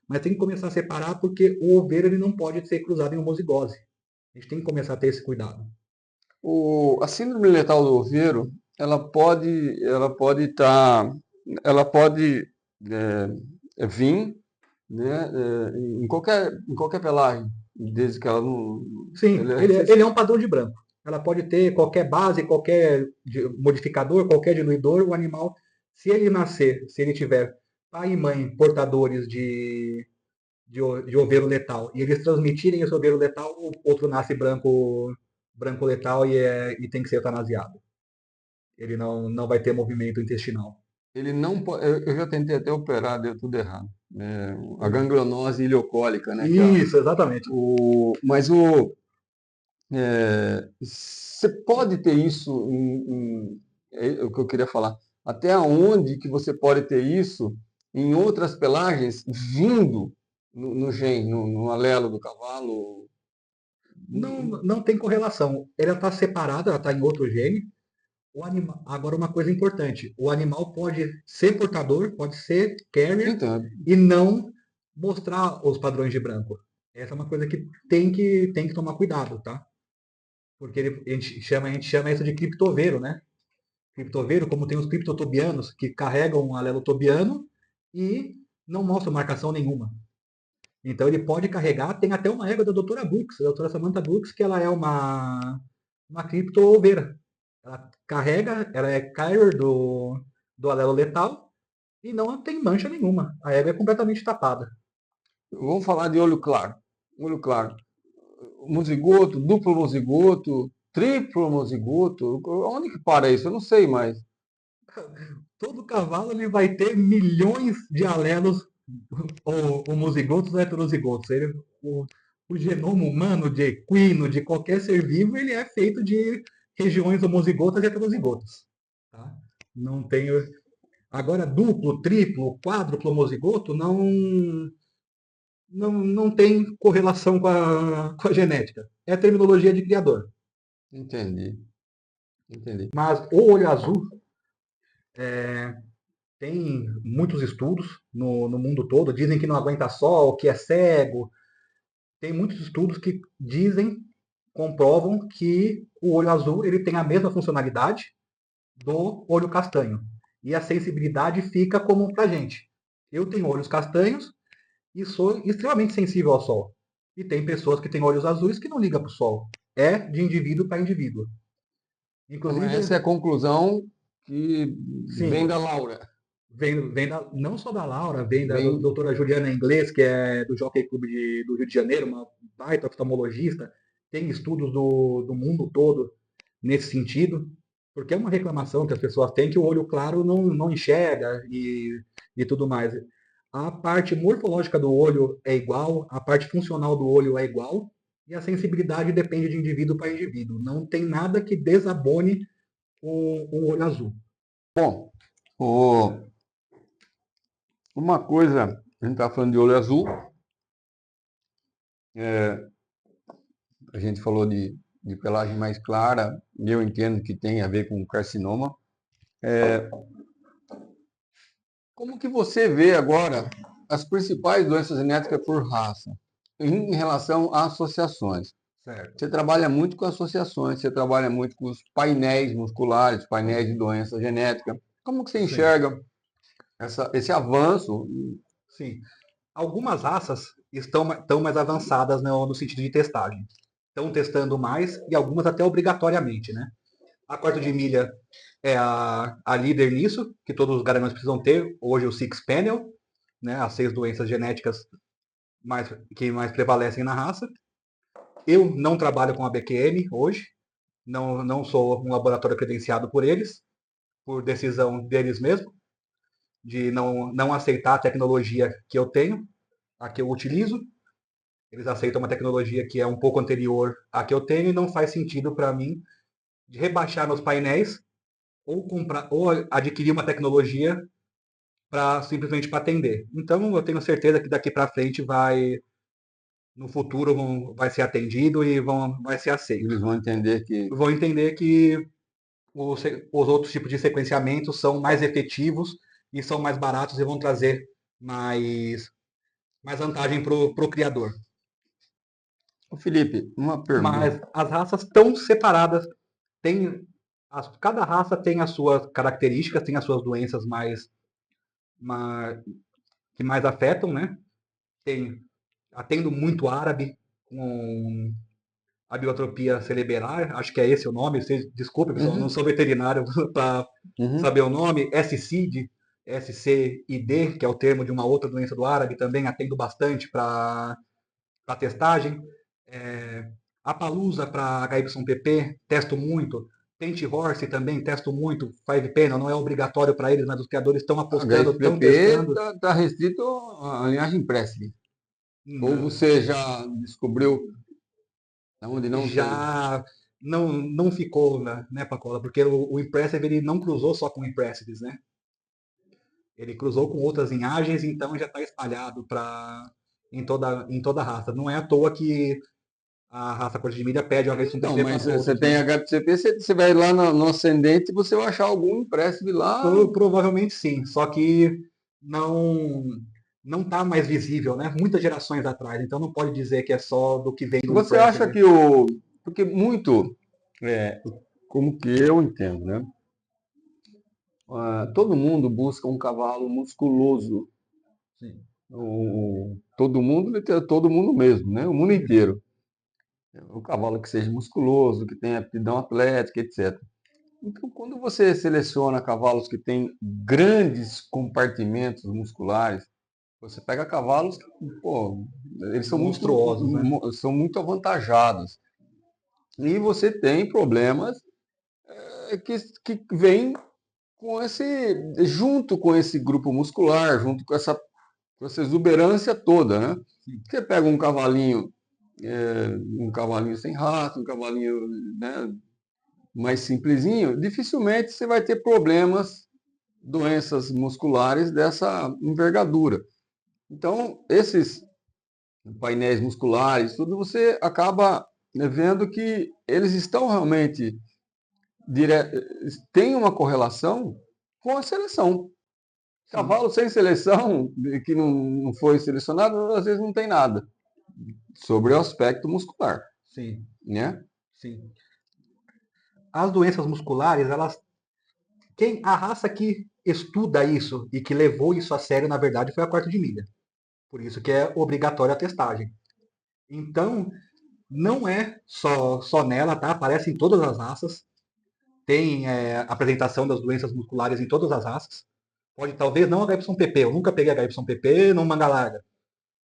mas tem que começar a separar porque o oveiro ele não pode ser cruzado em homozigose. A gente tem que começar a ter esse cuidado. A síndrome letal do oveiro, ela pode vir, né, em qualquer pelagem, desde que ela não, Sim, ela é ele é um padrão de branco. Ela pode ter qualquer base, qualquer modificador, qualquer diluidor, o animal, se ele nascer, se ele tiver pai e mãe portadores de oveiro letal e eles transmitirem esse oveiro letal, o outro nasce branco letal e tem que ser eutanasiado. Ele não vai ter movimento intestinal. ele não pode, eu já tentei até operar, deu tudo errado. A Hum. ganglionose ileocólica, né, Isso, exatamente. mas você pode ter isso é o que eu queria falar. Até onde que você pode ter isso em outras pelagens vindo no gene, no alelo do cavalo? Não tem correlação. Ela está separada, ela está em outro gene. Agora, uma coisa importante: o animal pode ser portador, pode ser carrier Então, e não mostrar os padrões de branco. Essa é uma coisa que tem que tomar cuidado, tá? Porque a gente chama isso de criptoveiro, né? Criptoveiro, como tem os criptotobianos, que carregam um alelo tobiano e não mostram marcação nenhuma. Então ele pode carregar, tem até uma égua da doutora Brooks, a doutora Samantha Brooks, que ela é uma cripto-oveira. Ela carrega, ela é carrier do alelo letal e não tem mancha nenhuma. A égua é completamente tapada. vamos falar de olho claro. Olho claro. Mozigoto, duplo mozigoto, triplo mozigoto. Onde que para isso? Eu não sei mais. Todo cavalo ele vai ter milhões de alelos homozigotos ou heterozigotos. O genoma humano de equino, de qualquer ser vivo, ele é feito de regiões homozigotas e heterozigotas. Tá? Não tem. Agora, duplo, triplo, quádruplo homozigoto não tem correlação com a genética. É a terminologia de criador. Entendi, entendi. Mas o olho azul tem muitos estudos no mundo todo. Dizem que não aguenta sol, que é cego. Tem muitos estudos que comprovam que o olho azul ele tem a mesma funcionalidade do olho castanho. E a sensibilidade fica comum para a gente. Eu tenho olhos castanhos e sou extremamente sensível ao sol. E tem pessoas que têm olhos azuis que não ligam para o sol. É de indivíduo para indivíduo. Então, essa é Inclusive, a conclusão que vem sim, da Laura. não só da Laura, vem da Vem, doutora Juliana Inglês, que é do Jockey Club do Rio de Janeiro, uma baita oftalmologista. Tem estudos do mundo todo nesse sentido, porque é uma reclamação que as pessoas têm que o olho claro não enxerga e tudo mais. A parte morfológica do olho é igual, a parte funcional do olho é igual, e a sensibilidade depende de indivíduo para indivíduo. Não tem nada que desabone um olho azul. bom, o- uma coisa, a gente está falando de olho azul, a gente falou de pelagem mais clara, e eu entendo que tem a ver com carcinoma. Como que você vê agora as principais doenças genéticas por raça em relação a associações? Certo. Você trabalha muito com associações, você trabalha muito com os painéis musculares, painéis de doença genética. Como que você Sim, enxerga esse avanço? sim. Algumas raças estão mais avançadas no sentido de testagem. estão testando mais e algumas até obrigatoriamente, né? A quarto de milha é a líder nisso, que todos os garanhões precisam ter. Hoje o Six Panel, né? As 6 doenças genéticas que mais prevalecem na raça. Eu não trabalho com a BQM hoje, não sou um laboratório credenciado por eles, por decisão deles mesmos, de não aceitar a tecnologia que eu tenho, a que eu utilizo. Eles aceitam uma tecnologia que é um pouco anterior à que eu tenho e não faz sentido para mim de rebaixar meus painéis ou comprar ou adquirir uma tecnologia para simplesmente para atender. Então eu tenho certeza que daqui para frente no futuro vai ser atendido e vai ser aceito. Eles vão entender que Vão entender que os outros tipos de sequenciamento são mais efetivos e são mais baratos e vão trazer mais vantagem para o criador. Ô, Felipe, uma pergunta. Mas as raças estão separadas. Cada raça tem as suas características, tem as suas doenças mais, que mais afetam, né? Atendo muito árabe com a biotropia cerebral, acho que é esse o nome. Desculpe, pessoal, não sou veterinário para saber o nome. SCID, SCID, que é o termo de uma outra doença do árabe, também atendo bastante para testagem. A Palusa para HYPP, testo muito. Paint Horse também, testo muito. Five Panel não é obrigatório para eles, mas os criadores estão apostando, estão testando. Está restrito à linhagem Presley. Ou Não, você já descobriu onde não tem? já não ficou, né, Pacola? Porque o Impressive ele não cruzou só com Impressives, né? Ele cruzou com outras linhagens, então já está espalhado em toda a raça. Não é à toa que a raça cor de milha pede uma vez um Não, TP para mas você todos, tem né? HPCP, você vai lá no ascendente e você vai achar algum empréstimo lá. Provavelmente sim, só que não não está mais visível, né? Muitas gerações atrás, então não pode dizer que é só do que vem do Você acha Impressive. que porque muito, é, como que eu entendo, né? Todo mundo busca um cavalo musculoso. Sim. Todo mundo mesmo, né? O mundo inteiro. O cavalo que seja musculoso, que tenha aptidão atlética, etc. Então, quando você seleciona cavalos que têm grandes compartimentos musculares, você pega cavalos que, pô, eles Monstruosos, né? são muito avantajados. E você tem problemas que vêm junto com esse grupo muscular, junto com essa exuberância toda, né? Você pega um cavalinho sem raça, um cavalinho, né, mais simplesinho, dificilmente você vai ter problemas, doenças musculares dessa envergadura. Então, esses painéis musculares, tudo você acaba, né, vendo que eles estão realmente têm uma correlação com a seleção. Sim, Cavalo sem seleção, que não foi selecionado, às vezes não tem nada sobre o aspecto muscular, sim, né? sim. As doenças musculares, a raça que estuda isso e que levou isso a sério, na verdade, foi a quarta de milha. Por isso que é obrigatória a testagem. Então, não é só nela, tá? Aparece em todas as raças. Tem apresentação das doenças musculares em todas as raças. Pode, talvez não HYPP, eu nunca peguei HYPP no manga larga,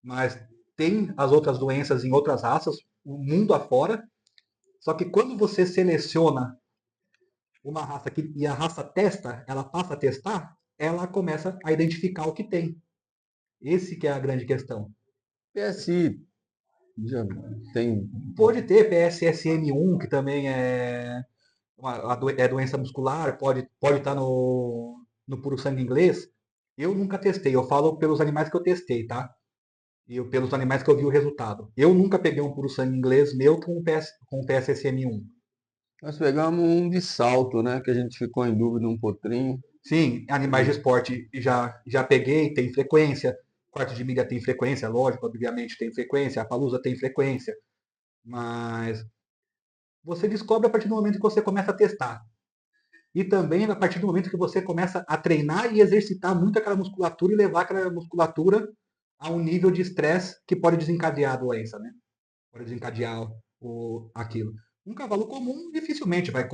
mas tem as outras doenças em outras raças, o mundo afora. Só que quando você seleciona uma raça e a raça testa, ela passa a testar, ela começa a identificar o que tem. Esse que é a grande questão. PSI já tem. Pode ter PSSM1, que também é doença muscular, pode estar no puro sangue inglês. Eu nunca testei, eu falo pelos animais que eu testei, tá? E pelos animais que eu vi o resultado. Eu nunca peguei um puro sangue inglês meu com PSSM1. Nós pegamos um de salto, né? Que a gente ficou em dúvida um potrinho. Sim, animais de esporte já peguei, tem frequência. Quarto de milha tem frequência, lógico, obviamente tem frequência. A palusa tem frequência. Mas você descobre a partir do momento que você começa a testar. E também a partir do momento que você começa a treinar e exercitar muito aquela musculatura e levar aquela musculatura a um nível de estresse que pode desencadear a doença, né? Pode desencadear aquilo. Um cavalo comum dificilmente vai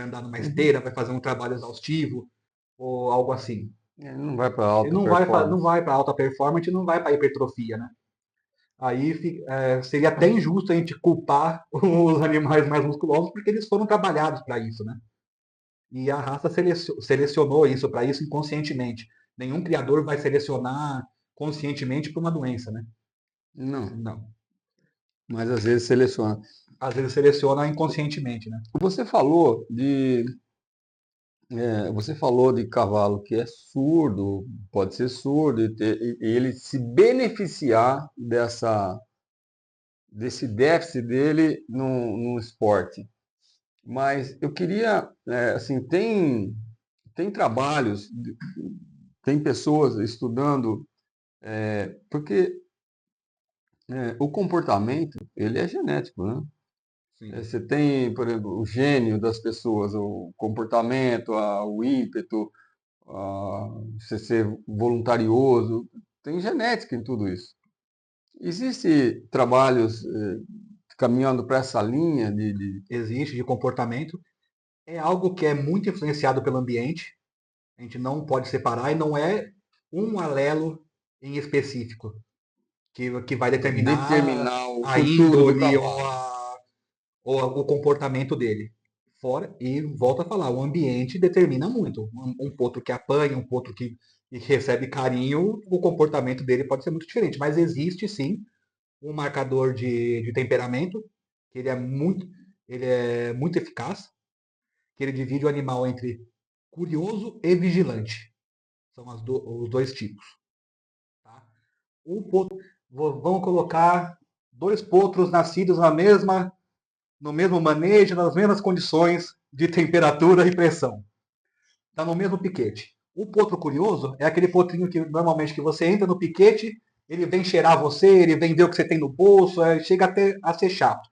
andar numa esteira, vai fazer um trabalho exaustivo ou algo assim. Ele não vai para Ele alta não performance. vai para alta performance, não vai para hipertrofia, né? Aí seria até injusto a gente culpar os animais mais musculosos porque eles foram trabalhados para isso, né? E a raça selecionou isso para isso inconscientemente. Nenhum criador vai selecionar conscientemente para uma doença, né? Não, Não. mas às vezes seleciona. Às vezes seleciona inconscientemente, né? Você falou de, você falou de cavalo que é surdo, pode ser surdo, e ele se beneficiar desse déficit dele no esporte. Mas eu queria, assim, tem trabalhos, tem pessoas estudando, porque o comportamento, ele é genético, né? Sim. Você tem, por exemplo, o gênio das pessoas, o comportamento, o ímpeto, você ser voluntarioso, tem genética em tudo isso. Existe trabalhos caminhando para essa linha Existe de comportamento. É algo que é muito influenciado pelo ambiente. A gente não pode separar e não é um alelo em específico que vai determinar determinar o a futuro do índole cavalo. ou o comportamento dele. Fora, e volto a falar, o ambiente determina muito. Um potro que apanha, um potro que recebe carinho, o comportamento dele pode ser muito diferente. Mas existe sim um marcador de temperamento, que ele é muito eficaz, que ele divide o animal entre curioso e vigilante. São os dois tipos. Tá? Um potro, vamos colocar dois potros nascidos no mesmo manejo, nas mesmas condições de temperatura e pressão. Está no mesmo piquete. O potro curioso é aquele potrinho que normalmente que você entra no piquete, ele vem cheirar você, ele vem ver o que você tem no bolso, chega até a ser chato.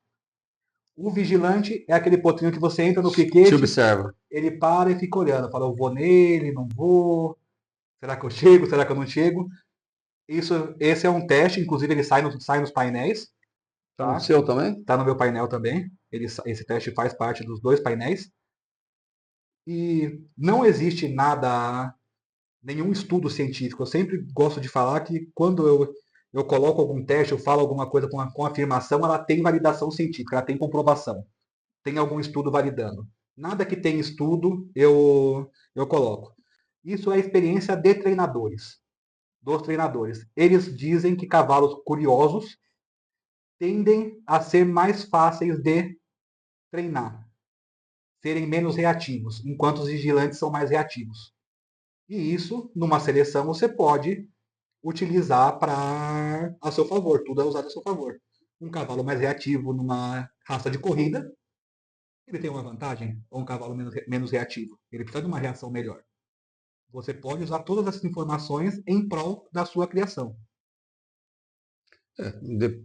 O vigilante é aquele potrinho que você entra no Te piquete, observa. ele para e fica olhando, fala, eu vou nele, não vou, será que eu chego, será que eu não chego? Esse é um teste, inclusive ele sai nos painéis, Está no tá? seu também? Tá no meu painel também. Esse teste faz parte dos dois painéis. E não existe nada, nenhum estudo científico. Eu sempre gosto de falar que quando eu coloco algum teste, eu falo alguma coisa com afirmação, ela tem validação científica, ela tem comprovação. Tem algum estudo validando. Nada que tem estudo eu coloco. Isso é experiência de treinadores, dos treinadores. Eles dizem que cavalos curiosos tendem a ser mais fáceis de treinar, serem menos reativos, enquanto os vigilantes são mais reativos. E isso, numa seleção, você pode utilizar para a seu favor, tudo é usado a seu favor. Um cavalo mais reativo numa raça de corrida, ele tem uma vantagem, ou um cavalo menos reativo. Ele precisa de uma reação melhor. Você pode usar todas essas informações em prol da sua criação.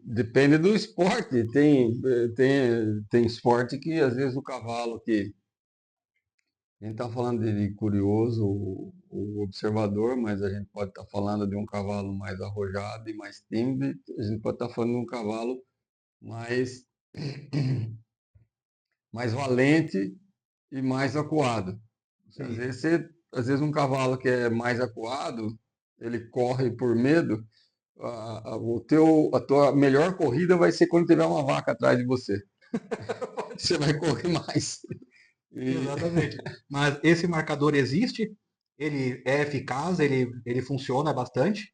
Depende do esporte. Tem esporte que às vezes o cavalo que a gente está falando de curioso, o observador, mas a gente pode estar falando de um cavalo mais arrojado e mais tímido, a gente pode estar falando de um cavalo mais, mais valente e mais acuado. Sim, Às vezes um cavalo que é mais acuado, ele corre por medo, a tua melhor corrida vai ser quando tiver uma vaca atrás de você. Você vai correr mais. E, exatamente. Mas esse marcador existe, ele é eficaz, ele funciona bastante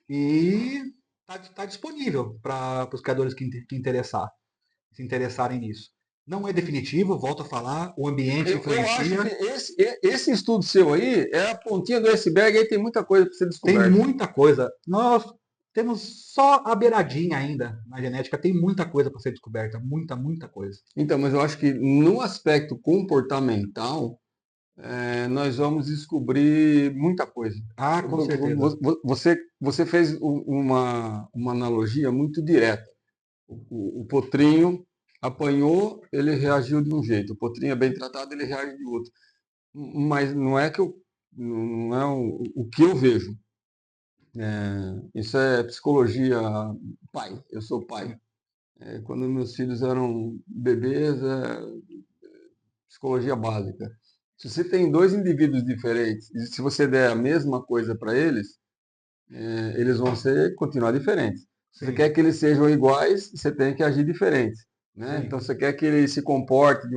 e está disponível para os criadores se interessarem nisso. Não é definitivo, volto a falar, o ambiente eu acho que influencia. esse estudo seu aí é a pontinha do iceberg, aí tem muita coisa para ser Tem descoberta. muita coisa. Nós temos só a beiradinha ainda na genética, tem muita coisa para ser descoberta, muita coisa. Então, mas eu acho que no aspecto comportamental, nós vamos descobrir muita coisa. Ah, com certeza. Você fez uma analogia muito direta. O potrinho apanhou, ele reagiu de um jeito. O potrinho é bem tratado, ele reage de outro. Mas não é o que eu vejo. Isso é psicologia pai. Eu sou pai. quando meus filhos eram bebês, psicologia básica. Se você tem dois indivíduos diferentes, e se você der a mesma coisa para eles, eles vão continuar diferentes. Se você Sim, quer que eles sejam iguais, você tem que agir diferente, né? Então, sim. você quer que ele se comporte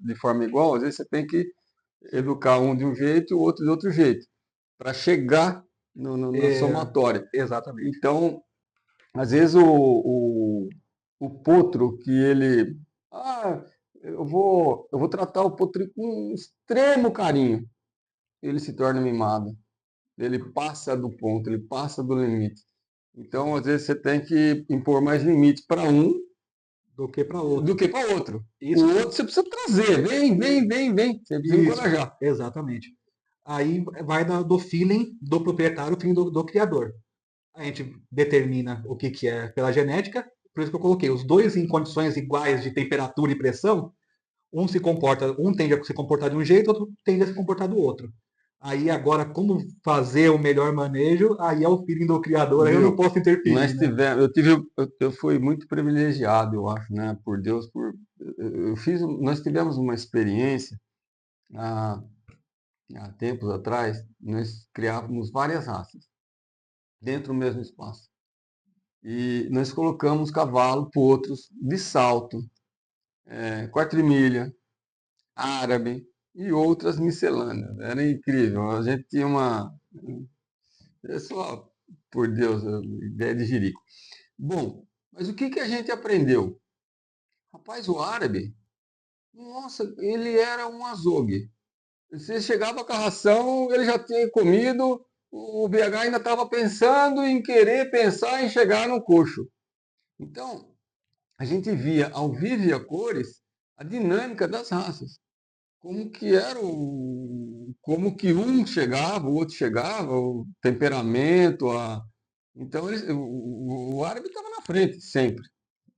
de forma igual, às vezes você tem que educar um de um jeito e o outro de outro jeito, para chegar na É, somatória. exatamente. Então, às vezes o potro que ele. Ah, eu vou tratar o potro com extremo carinho. Ele se torna mimado. Ele passa do ponto, ele passa do limite. Então, às vezes, você tem que impor mais limites para um Do que para do outro. que para outro. O Isso, outro você precisa trazer. Vem, vem, vem, vem. Você precisa isso, encorajar. exatamente. Aí vai do feeling do proprietário, feeling do criador. A gente determina o que, que é pela genética, por isso que eu coloquei os dois em condições iguais de temperatura e pressão, um tende a se comportar de um jeito, outro tende a se comportar do outro. Aí agora, como fazer o melhor manejo, aí é o feeling do criador, aí eu não Viu? posso interferir, Nós né? tivemos, eu fui muito privilegiado, eu acho, né? Por Deus, nós tivemos uma experiência há, há tempos atrás, nós criávamos várias raças dentro do mesmo espaço. E nós colocamos cavalo, potros de salto, quatrimilha, árabe e outras miscelâneas. Era incrível. A gente tinha é só, por Deus, ideia de jirico. Bom, mas o que que a gente aprendeu? Rapaz, o árabe, nossa, ele era um azogue. Você chegava com a ração, ele já tinha comido, o BH ainda estava pensando em querer pensar em chegar no coxo. Então, a gente via ao vivo e a cores a dinâmica das raças. Como que um chegava, o outro chegava, o temperamento, então o árabe estava na frente sempre.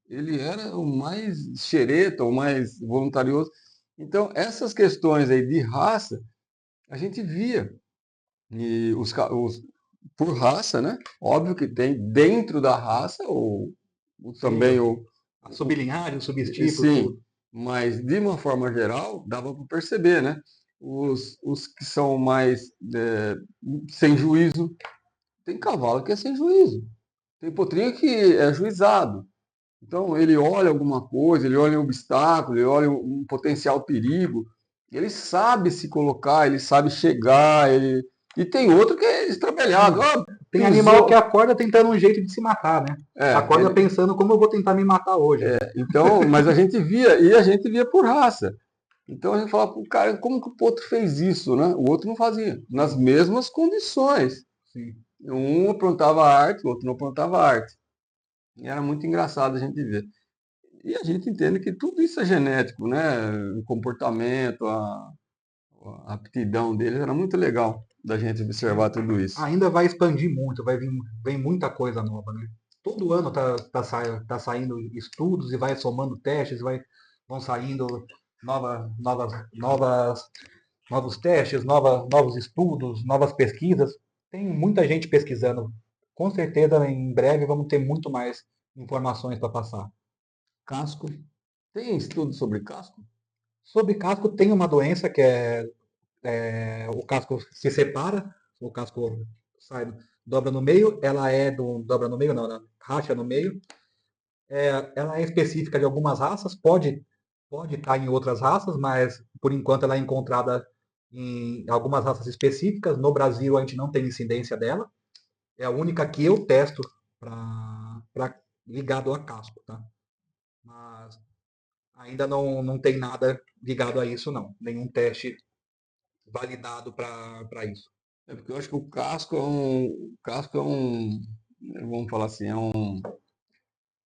Ele era o mais xereta, o mais voluntarioso. Então, essas questões aí de raça, a gente via. E por raça, né? Óbvio que tem dentro da raça, Sim, também a sublinhagem, o subtipo, sim, tudo. mas de uma forma geral, dava para perceber, né? Os que são mais sem juízo, tem cavalo que é sem juízo, tem potrinho que é juizado. Então, ele olha alguma coisa, ele olha um obstáculo, ele olha um potencial perigo, ele sabe se colocar, ele sabe chegar, e tem outro que é estrambelhado. Sim. Ah, Tem animal que pisou. acorda tentando um jeito de se matar, né? Acorda Ele, pensando como eu vou tentar me matar hoje. então, mas a gente via, e a gente via por raça. Então a gente falava, "Pô, cara, como que o Potro fez isso, né? O outro não fazia, nas Sim, mesmas condições. sim. Um aprontava arte, o outro não aprontava arte. E era muito engraçado a gente ver. E a gente entende que tudo isso é genético, né? O comportamento, a aptidão deles era muito legal da gente observar Sim. tudo isso. Ainda vai expandir muito, vem muita coisa nova, né? Todo ano tá saindo estudos e vai somando testes, vão saindo novos testes, novos estudos, novas pesquisas. Tem muita gente pesquisando. Com certeza, em breve, vamos ter muito mais informações para passar. Casco. Tem estudo sobre casco? Sobre casco, tem uma doença que o casco se separa, o casco sai, dobra no meio, ela é do. Dobra no meio, não, ela racha no meio. Ela é específica de algumas raças, pode estar em outras raças, mas por enquanto ela é encontrada em algumas raças específicas. No Brasil a gente não tem incidência dela. É a única que eu testo para ligado a casco, tá? Mas ainda não tem nada ligado a isso, não. Nenhum teste validado para isso. É porque eu acho que vamos falar assim,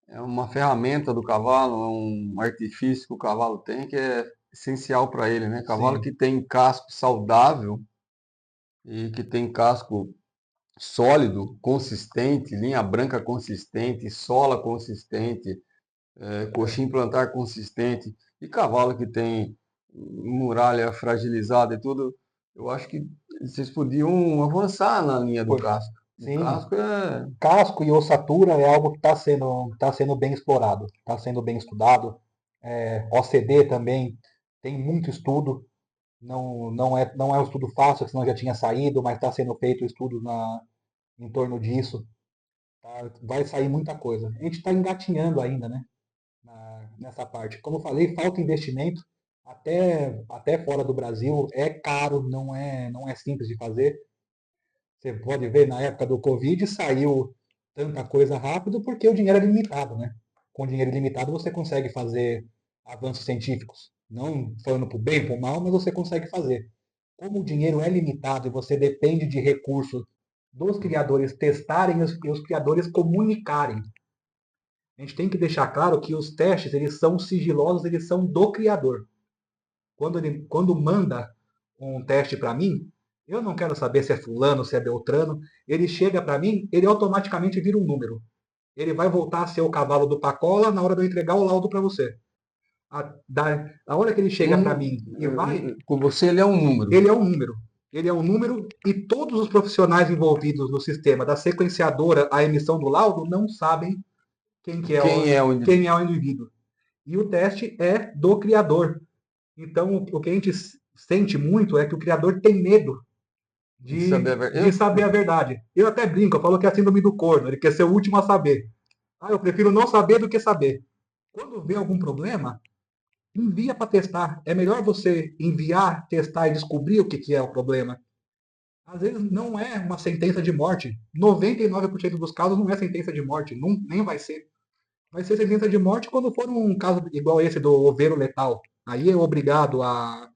é uma ferramenta do cavalo, é um artifício que o cavalo tem que é essencial para ele, né? Cavalo que Sim, tem casco saudável e que tem casco sólido, consistente, linha branca consistente, sola consistente, coxim plantar consistente, e cavalo que tem muralha fragilizada e tudo, eu acho que vocês podiam avançar na linha do por, casco. O Sim, casco é. casco e ossatura é algo que tá sendo bem explorado, está sendo bem estudado. OCD também tem muito estudo. Não é um estudo fácil, senão já tinha saído, mas está sendo feito estudos em torno disso. Tá? Vai sair muita coisa. A gente está engatinhando ainda, né? Nessa parte. Como eu falei, falta investimento. Até fora do Brasil é caro, não é simples de fazer. Você pode ver, na época do Covid saiu tanta coisa rápido porque o dinheiro é limitado, né? Com dinheiro limitado você consegue fazer avanços científicos. Não falando para o bem, para o mal, mas você consegue fazer. Como o dinheiro é limitado e você depende de recursos dos criadores testarem e os criadores comunicarem. A gente tem que deixar claro que os testes eles são sigilosos, eles são do criador. Quando manda um teste para mim, eu não quero saber se é fulano, se é beltrano. Ele chega para mim, ele automaticamente vira um número. Ele vai voltar a ser o cavalo do Pacola na hora de eu entregar o laudo para você. A hora que ele chega para mim e vai, Com você ele é um número. ele é um número. Ele é um número e todos os profissionais envolvidos no sistema, da sequenciadora à emissão do laudo, não sabem quem é o indivíduo. E o teste é do criador. Então, o que a gente sente muito é que o criador tem medo de saber a verdade. Eu até brinco, eu falo que é a síndrome do corno, ele quer ser o último a saber. Eu prefiro não saber do que saber. Quando vê algum problema, envia para testar. É melhor você enviar, testar e descobrir o que é o problema. Às vezes não é uma sentença de morte. 99% dos casos não é sentença de morte, não, nem vai ser. Vai ser sentença de morte quando for um caso igual esse do oveiro letal. Aí é obrigado a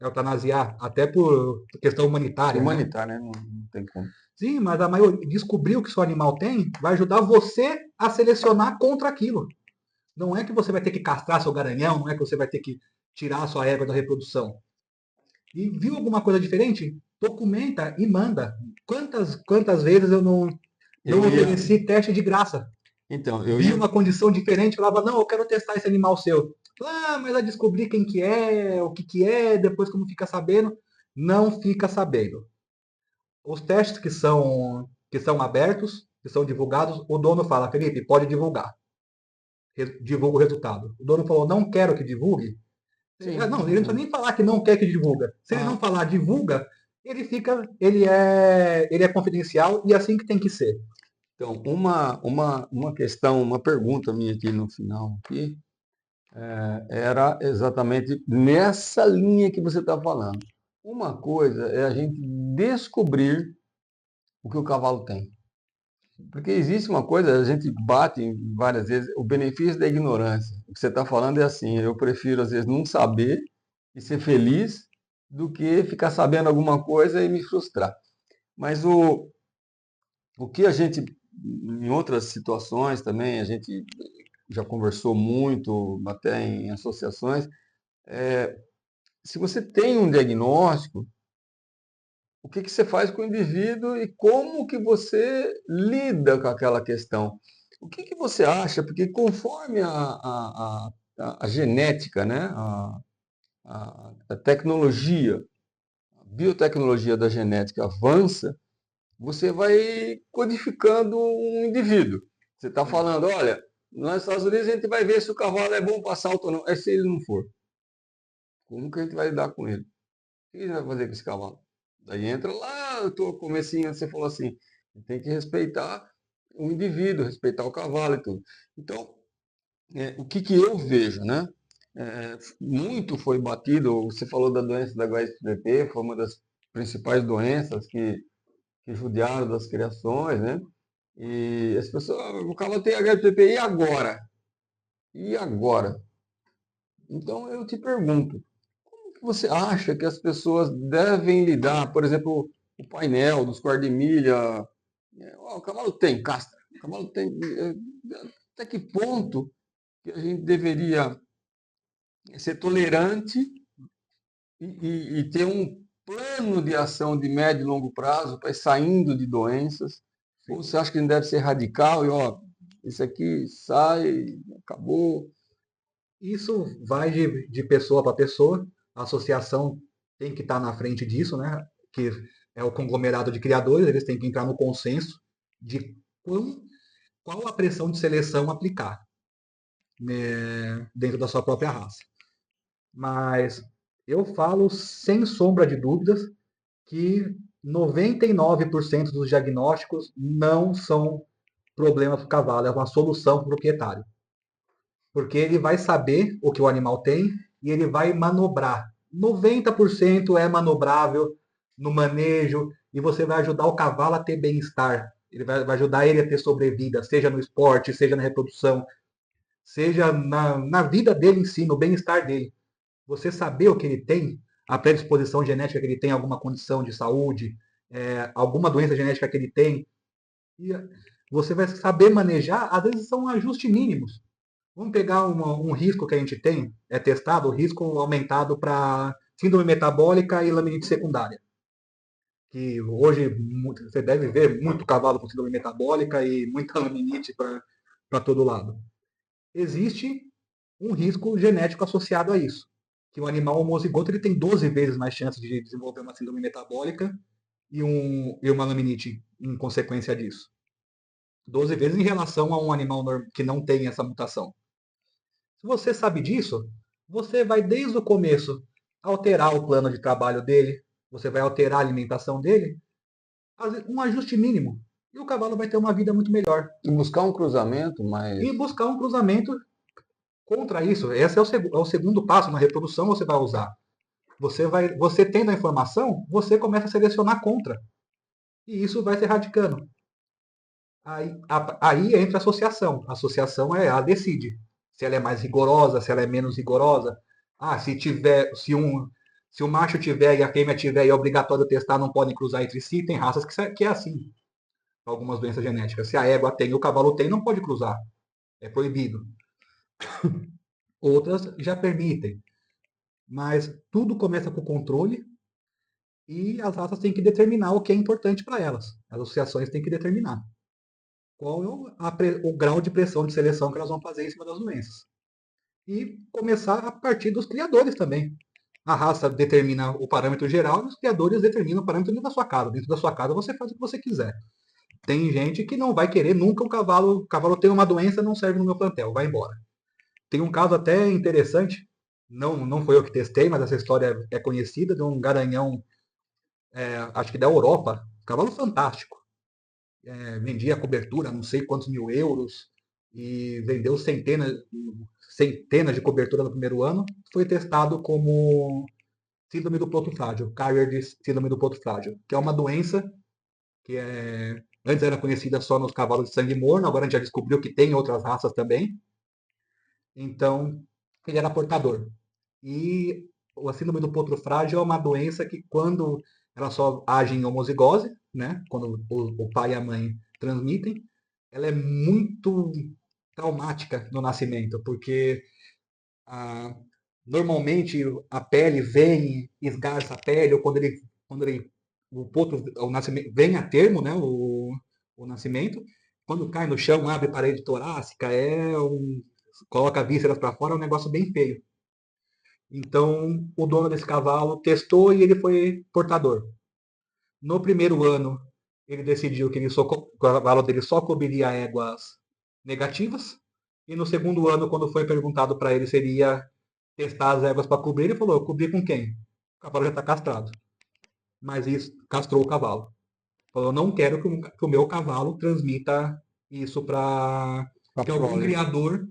eutanasiar, até por questão humanitária, né? Humanitário, né? Não tem como. Sim, mas a maioria descobrir o que seu animal tem vai ajudar você a selecionar contra aquilo. Não é que você vai ter que castrar seu garanhão, não é que você vai ter que tirar a sua égua da reprodução. E viu alguma coisa diferente? Documenta e manda. Quantas vezes eu não ofereci teste de graça? Então, Vi uma condição diferente, falava, não, eu quero testar esse animal seu. Mas eu descobri quem que é, o que que é, depois como fica sabendo. Não fica sabendo. Os testes que são abertos, que são divulgados, o dono fala, Felipe, pode divulgar. Divulga o resultado. O dono falou, não quero que divulgue. sim. Não, ele não precisa nem falar que não quer que divulga. Se ele não falar divulga, ele é confidencial e é assim que tem que ser. Então, uma questão, uma pergunta minha aqui no final aqui, era exatamente nessa linha que você está falando. Uma coisa é a gente descobrir o que o cavalo tem. Porque existe uma coisa, a gente bate várias vezes, o benefício da ignorância. O que você está falando é assim, eu prefiro às vezes não saber e ser feliz do que ficar sabendo alguma coisa e me frustrar. Mas o que a gente, em outras situações também, a gente já conversou muito, até em associações, se você tem um diagnóstico, o que você faz com o indivíduo e como que você lida com aquela questão. O que você acha? Porque conforme a genética, né? A tecnologia, a biotecnologia da genética avança, você vai codificando um indivíduo. Você está falando, olha, nos Estados Unidos a gente vai ver se o cavalo é bom para salto ou não. É se ele não for. Como que a gente vai lidar com ele? O que a gente vai fazer com esse cavalo? Daí entra lá, eu tô comecinho, você falou assim, tem que respeitar o indivíduo, respeitar o cavalo e tudo. Então, o que que eu vejo, né? Muito foi batido, você falou da doença da HSPP, foi uma das principais doenças que judiaram das criações, né? E as pessoas, o cavalo tem HSPP, e agora? E agora? Então eu te pergunto, como que você acha que as pessoas devem lidar, por exemplo, o painel dos quartos de milha, o cavalo tem castra, o cavalo tem, até que ponto que a gente deveria ser tolerante e ter um plano de ação de médio e longo prazo para ir saindo de doenças? Ou você acha que a gente deve ser radical e, ó, isso aqui sai, acabou? Isso vai de pessoa para pessoa. A associação tem que estar na frente disso, né? Que é o conglomerado de criadores, eles têm que entrar no consenso de qual a pressão de seleção aplicar, né, dentro da sua própria raça. Mas eu falo sem sombra de dúvidas que 99% dos diagnósticos não são problema para o cavalo, é uma solução para o proprietário. Porque ele vai saber o que o animal tem e ele vai manobrar. 90% é manobrável no manejo e você vai ajudar o cavalo a ter bem-estar. Ele vai ajudar ele a ter sobrevida, seja no esporte, seja na reprodução, seja na vida dele em si, no bem-estar dele. Você saber o que ele tem, a predisposição genética que ele tem, alguma condição de saúde, alguma doença genética que ele tem, e você vai saber manejar, às vezes são ajustes mínimos. Vamos pegar um risco que a gente tem, é testado, o risco aumentado para síndrome metabólica e laminite secundária. Que hoje você deve ver muito cavalo com síndrome metabólica e muita laminite para todo lado. Existe um risco genético associado a isso. Que o animal homozigoto ele tem 12 vezes mais chance de desenvolver uma síndrome metabólica e uma laminite em consequência disso. 12 vezes em relação a um animal que não tem essa mutação. Se você sabe disso, você vai desde o começo alterar o plano de trabalho dele, você vai alterar a alimentação dele, um ajuste mínimo. E o cavalo vai ter uma vida muito melhor. E buscar um cruzamento, mas E buscar um cruzamento contra isso. Esse é o segundo passo na reprodução você vai usar. Você tendo a informação, você começa a selecionar contra. E isso vai se erradicando. Aí entra a associação. A associação ela decide se ela é mais rigorosa, se ela é menos rigorosa. Ah, se o macho tiver e a fêmea tiver e é obrigatório testar, não podem cruzar entre si. Tem raças que é assim. Algumas doenças genéticas. Se a égua tem e o cavalo tem, não pode cruzar. É proibido. Outras já permitem. Mas tudo começa com o controle e as raças têm que determinar o que é importante para elas. As associações têm que determinar qual é o grau de pressão de seleção que elas vão fazer em cima das doenças. E começar a partir dos criadores também. A raça determina o parâmetro geral e os criadores determinam o parâmetro dentro da sua casa. Dentro da sua casa você faz o que você quiser. Tem gente que não vai querer nunca o cavalo tem uma doença, não serve no meu plantel, vai embora. Tem um caso até interessante, não foi eu que testei, mas essa história é conhecida, de um garanhão, acho que da Europa, cavalo fantástico. Vendia cobertura, não sei quantos mil euros, e vendeu centenas de cobertura no primeiro ano. Foi testado como síndrome do ponto frágil, carrier de síndrome do ponto frágil, que é uma doença que antes era conhecida só nos cavalos de sangue morno, agora a gente já descobriu que tem outras raças também. Então, ele era portador. E a síndrome do potro frágil é uma doença que, quando ela só age em homozigose, né, quando o pai e a mãe transmitem, ela é muito traumática no nascimento, porque ah, normalmente a pele vem, esgarça a pele, ou quando ele o nascimento, vem a termo, né, o nascimento, quando cai no chão, abre parede torácica, coloca vísceras para fora, é um negócio bem feio. Então, o dono desse cavalo testou e ele foi portador. No primeiro ano, ele decidiu que o cavalo dele só cobriria éguas negativas. E no segundo ano, quando foi perguntado para ele se ele ia testar as éguas para cobrir, ele falou: eu cobri com quem? O cavalo já está castrado. Mas isso castrou o cavalo. Falou: eu não quero que o meu cavalo transmita isso para que algum criador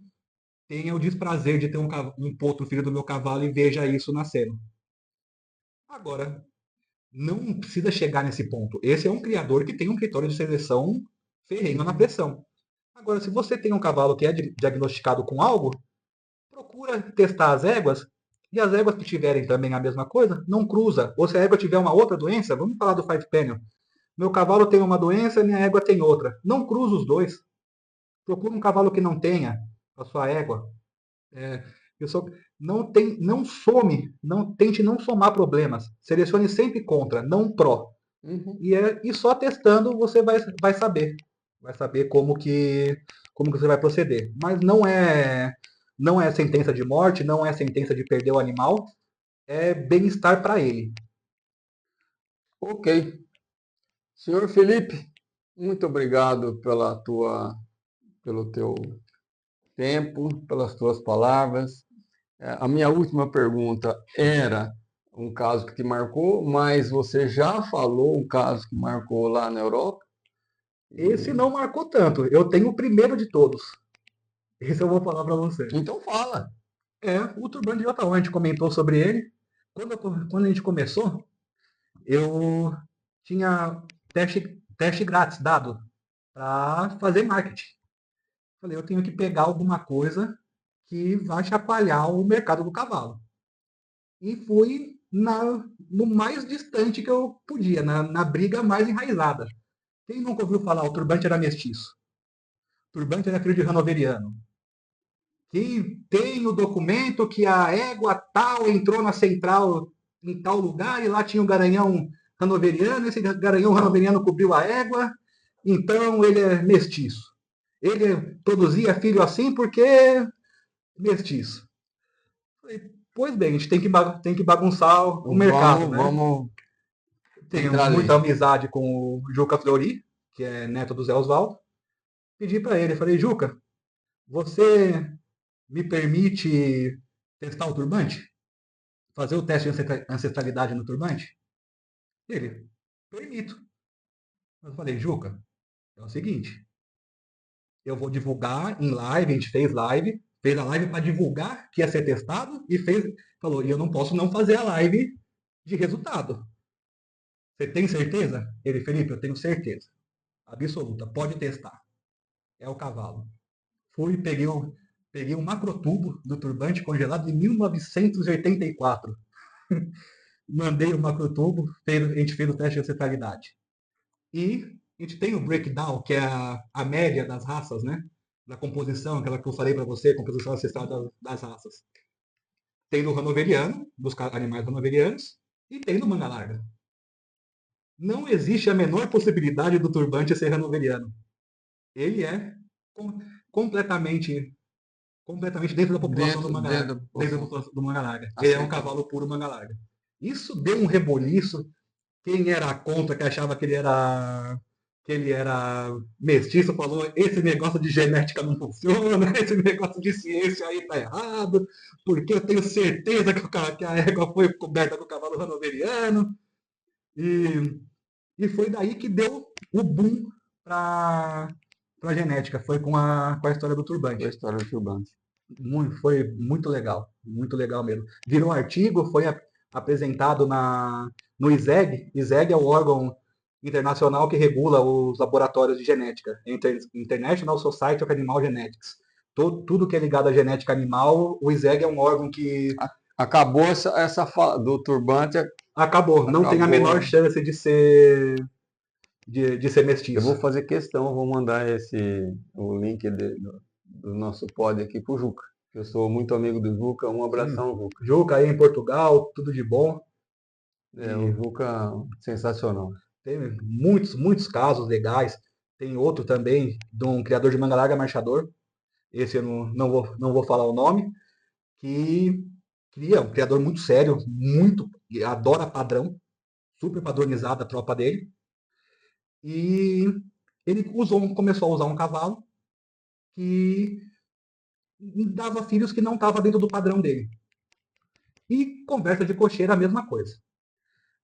tenha o desprazer de ter um potro filho do meu cavalo e veja isso nascendo. Agora, não precisa chegar nesse ponto. Esse é um criador que tem um critério de seleção ferrenho na pressão. Agora, se você tem um cavalo que é diagnosticado com algo, procura testar as éguas, e as éguas que tiverem também a mesma coisa, não cruza. Ou se a égua tiver uma outra doença, vamos falar do Five Penny. Meu cavalo tem uma doença e minha égua tem outra. Não cruza os dois. Procura um cavalo que não tenha a sua égua. Eu sou, não some, não tente não somar problemas. Selecione sempre contra, não pró. Uhum. E só testando você vai saber. Vai saber como que você vai proceder. Mas não é sentença de morte, não é sentença de perder o animal, é bem-estar para ele. Ok. Senhor Felipe, Muito obrigado pelo teu tempo, pelas tuas palavras. A minha última pergunta era um caso que te marcou, mas você já falou um caso que marcou lá na Europa? Esse não marcou tanto. Eu tenho o primeiro de todos. Esse eu vou falar para você. Então fala. É, o turbante de Ottawa, a gente comentou sobre ele. Quando a gente começou, eu tinha teste grátis dado para fazer marketing. Falei, eu tenho que pegar alguma coisa que vai chacoalhar o mercado do cavalo. E fui no mais distante que eu podia, na briga mais enraizada. Quem nunca ouviu falar, o turbante era mestiço? O turbante era filho de hanoveriano. Que tem o documento que a égua tal entrou na central em tal lugar e lá tinha o garanhão hanoveriano, esse garanhão hanoveriano cobriu a égua, então ele é mestiço. Ele produzia filho assim porque mestiço. Pois bem, a gente tem que bagunçar o mercado, Vamos, né? vamos Tenho entrar muita ali. amizade com o Juca Fleury, que é neto do Zé Osvaldo. Pedi para ele, falei, Juca, você me permite testar o turbante? Fazer o teste de ancestralidade no turbante? Ele, permito. Eu falei, Juca, é o seguinte, eu vou divulgar em live, a gente fez a live para divulgar que ia ser testado e falou, e eu não posso não fazer a live de resultado. Você tem certeza? Ele, Felipe, eu tenho certeza. Absoluta, pode testar. É o cavalo. Fui, peguei um macrotubo do turbante congelado de 1984. Mandei o macrotubo, a gente fez o teste de ancestralidade. E a gente tem o breakdown, que é a média das raças, né? Da composição, aquela que eu falei para você, composição ancestral das raças. Tem do hanoveriano, dos animais hanoverianos, e tem do manga larga. Não existe a menor possibilidade do turbante ser hanoveriano. Ele é com, completamente, completamente dentro da população do manga larga. Dentro, Dentro da população do manga larga. Ele é um aceitável. cavalo puro manga larga. Isso deu um reboliço. Quem era contra, que achava que ele era mestiço, falou: esse negócio de genética não funciona, esse negócio de ciência aí tá errado, porque eu tenho certeza que a égua foi coberta com o cavalo hanoveriano. E, e foi daí que deu o boom para a genética, foi com a história do Foi a turbante. história do turbante. Foi muito legal mesmo. Virou artigo, foi apresentado no ISEG. ISEG é o órgão internacional que regula os laboratórios de genética. International Society of Animal Genetics. Tudo que é ligado à genética animal, o ISEG é um órgão que Acabou essa fala do turbante, acabou, não tem a acabou. menor chance de ser Eu vou mestiço. fazer questão, eu vou mandar o link do nosso pod aqui pro Juca. Eu sou muito amigo do Juca, um Sim. abração, Juca. Juca aí em Portugal, tudo de bom. É, o E Juca, sensacional. tem muitos casos legais. Tem outro também de um criador de manga larga marchador. Esse eu não vou falar o nome. Que cria um criador muito sério, muito adora padrão, super padronizada a tropa dele. E ele começou a usar um cavalo que dava filhos que não estava dentro do padrão dele. E conversa de cocheira a mesma coisa.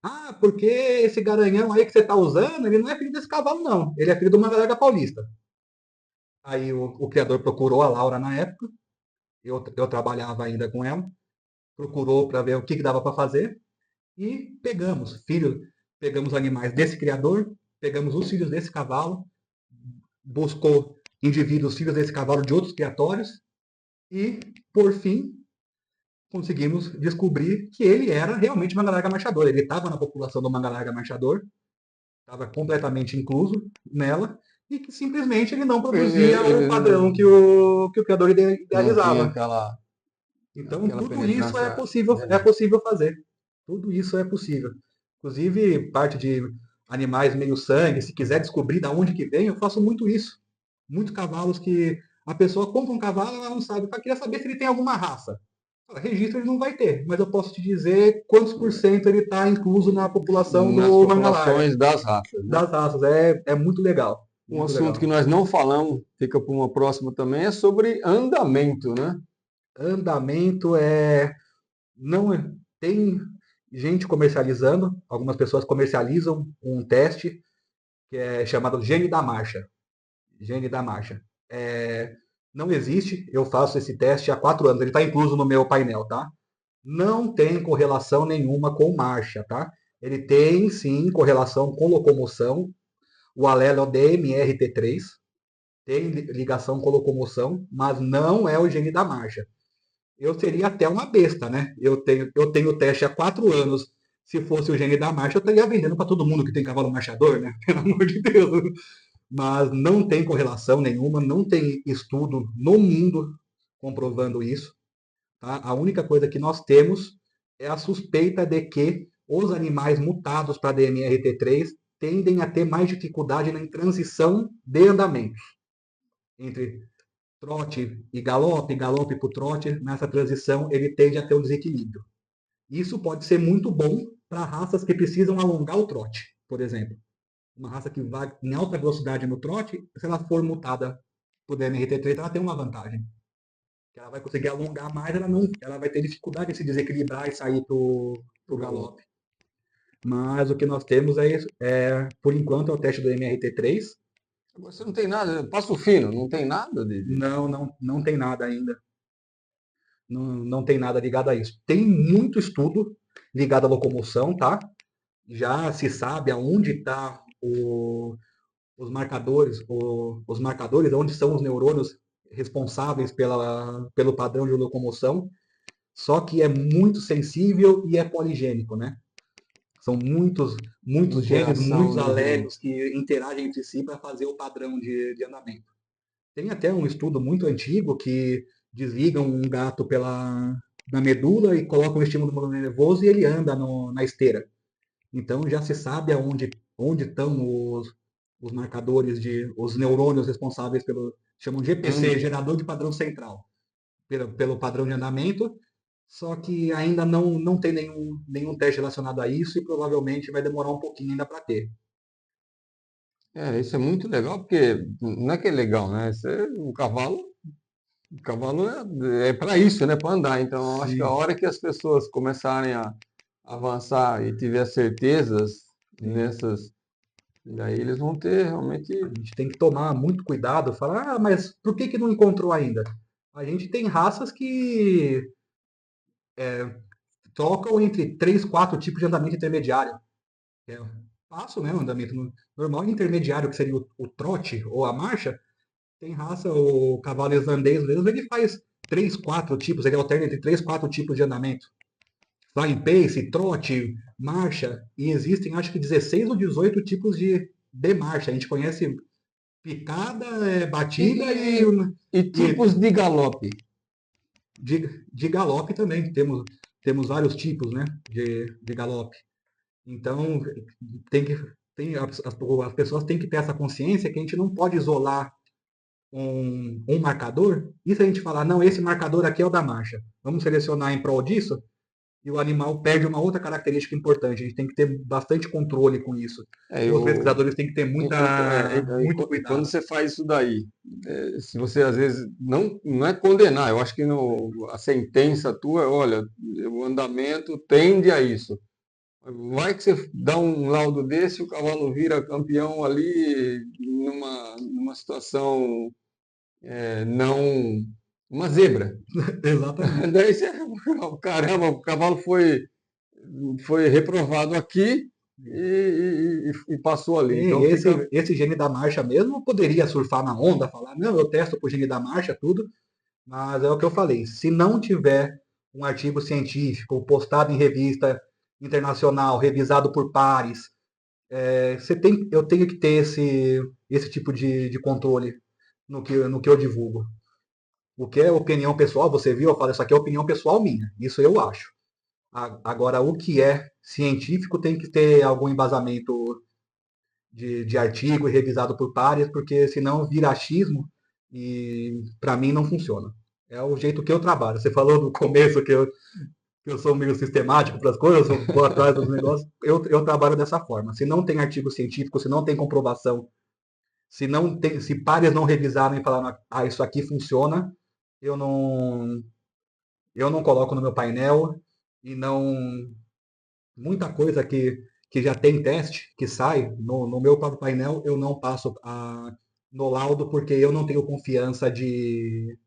Ah, porque esse garanhão aí que você está usando, ele não é filho desse cavalo, não. Ele é filho do Manga Larga Paulista. Aí o criador procurou a Laura na época, eu trabalhava ainda com ela, procurou para ver o que dava para fazer e pegamos animais desse criador, pegamos os filhos desse cavalo, buscou indivíduos filhos desse cavalo de outros criatórios e, por fim, conseguimos descobrir que ele era realmente manga larga marchador. Ele estava na população do manga larga marchador, estava completamente incluso nela e que simplesmente ele não produzia o padrão Ele que o criador não tinha idealizava. Então, aquela tudo isso penetrância é genética. possível fazer. Tudo isso é possível. Inclusive, parte de animais meio sangue, se quiser descobrir de onde que vem, eu faço muito isso. Muitos cavalos que a pessoa compra um cavalo, ela não sabe, ela queria saber se ele tem alguma raça. Registro ele não vai ter, mas eu posso te dizer quantos por cento ele está incluso na população Nas do manga larga, populações das raças, né? das raças. É muito legal. Um Muito assunto que legal. nós não falamos, fica para uma próxima também, é sobre andamento, né? Andamento não é- tem gente comercializando, algumas pessoas comercializam um teste que é chamado Gene da Marcha. Gene da Marcha. É, não existe, eu faço esse teste há 4 anos, ele está incluso no meu painel, tá? Não tem correlação nenhuma com marcha, tá? Ele tem sim correlação com locomoção, o alelo DMRT3 tem ligação com locomoção, mas não é o gene da marcha. Eu seria até uma besta, né? Eu tenho o teste há 4 anos. Se fosse o gene da marcha, eu estaria vendendo para todo mundo que tem cavalo marchador, né? Pelo amor de Deus. Mas não tem correlação nenhuma, não tem estudo no mundo comprovando isso. Tá? A única coisa que nós temos é a suspeita de que os animais mutados para DMRT3 tendem a ter mais dificuldade na transição de andamentos entre trote e galope para o trote. Nessa transição, ele tende a ter um desequilíbrio. Isso pode ser muito bom para raças que precisam alongar o trote, por exemplo. Uma raça que vai em alta velocidade no trote, se ela for mutada por DMRT3, ela tem uma vantagem. Ela vai conseguir alongar mais, ela vai ter dificuldade de se desequilibrar e sair pro galope. Mas o que nós temos por enquanto, é o teste do MRT3. Você não tem nada, passo fino, não tem nada de... Não tem nada ainda. Não tem nada ligado a isso. Tem muito estudo ligado à locomoção, tá? Já se sabe aonde está os marcadores, onde são os neurônios responsáveis pelo padrão de locomoção, só que é muito sensível e é poligênico, né? São muitos genes, interação muitos de gene. alélicos que interagem entre si para fazer o padrão de andamento. Tem até um estudo muito antigo que desligam um gato na medula e colocam um estímulo nervoso e ele anda na esteira. Então já se sabe onde estão os marcadores os neurônios responsáveis chamam GPC, gerador de padrão central, pelo padrão de andamento, só que ainda não tem nenhum teste relacionado a isso e provavelmente vai demorar um pouquinho ainda para ter. Isso é muito legal, porque não é que é legal, né? O cavalo é para isso, né? Para andar. Então, eu acho que a Sim, hora que as pessoas começarem a avançar e tiver certezas sim. nessas, daí eles vão ter realmente. A gente tem que tomar muito cuidado, falar, mas por que não encontrou ainda? A gente tem raças que trocam entre 3, 4 tipos de andamento intermediário. É passo, né? O andamento normal e intermediário, que seria o trote ou a marcha. Tem raça, o cavalo islandês mesmo, ele faz 3, 4 tipos, ele alterna entre 3, 4 tipos de andamento. Flying pace, trote, marcha, e existem acho que 16 ou 18 tipos de marcha. A gente conhece picada, E, batida e e tipos de galope. de galope também. Temos vários tipos, né, de galope. Então, tem que, as pessoas têm que ter essa consciência que a gente não pode isolar um marcador. E se a gente falar, não, esse marcador aqui é o da marcha, vamos selecionar em prol disso, e o animal perde uma outra característica importante. A gente tem que ter bastante controle com isso. Os Eu, pesquisadores têm que ter muito quando cuidado. você faz isso daí, se você às vezes não é condenar, eu acho que a sentença tua é, olha, o andamento tende a isso. Vai que você dá um laudo desse, o cavalo vira campeão ali numa situação não. Uma zebra. Exatamente. Daí você, caramba, o cavalo foi reprovado aqui e passou ali. Sim, Então fica. esse gene da marcha mesmo poderia surfar na onda, falar, não, eu testo por gene da marcha, tudo, mas é o que eu falei, se não tiver um artigo científico postado em revista internacional, revisado por pares, eu tenho que ter esse tipo de controle no que eu divulgo. O que é opinião pessoal, você viu, eu falo, isso aqui é opinião pessoal minha, isso eu acho. Agora, o que é científico tem que ter algum embasamento de artigo e revisado por pares, porque senão vira achismo e para mim não funciona. É o jeito que eu trabalho. Você falou no começo que eu sou meio sistemático para as coisas, eu vou atrás dos negócios. Eu trabalho dessa forma. Se não tem artigo científico, se não tem comprovação, se pares não revisaram e falaram, ah, isso aqui funciona, eu não, eu não coloco no meu painel e não. Muita coisa que já tem teste, que sai no meu próprio painel, eu não passo no laudo porque eu não tenho confiança que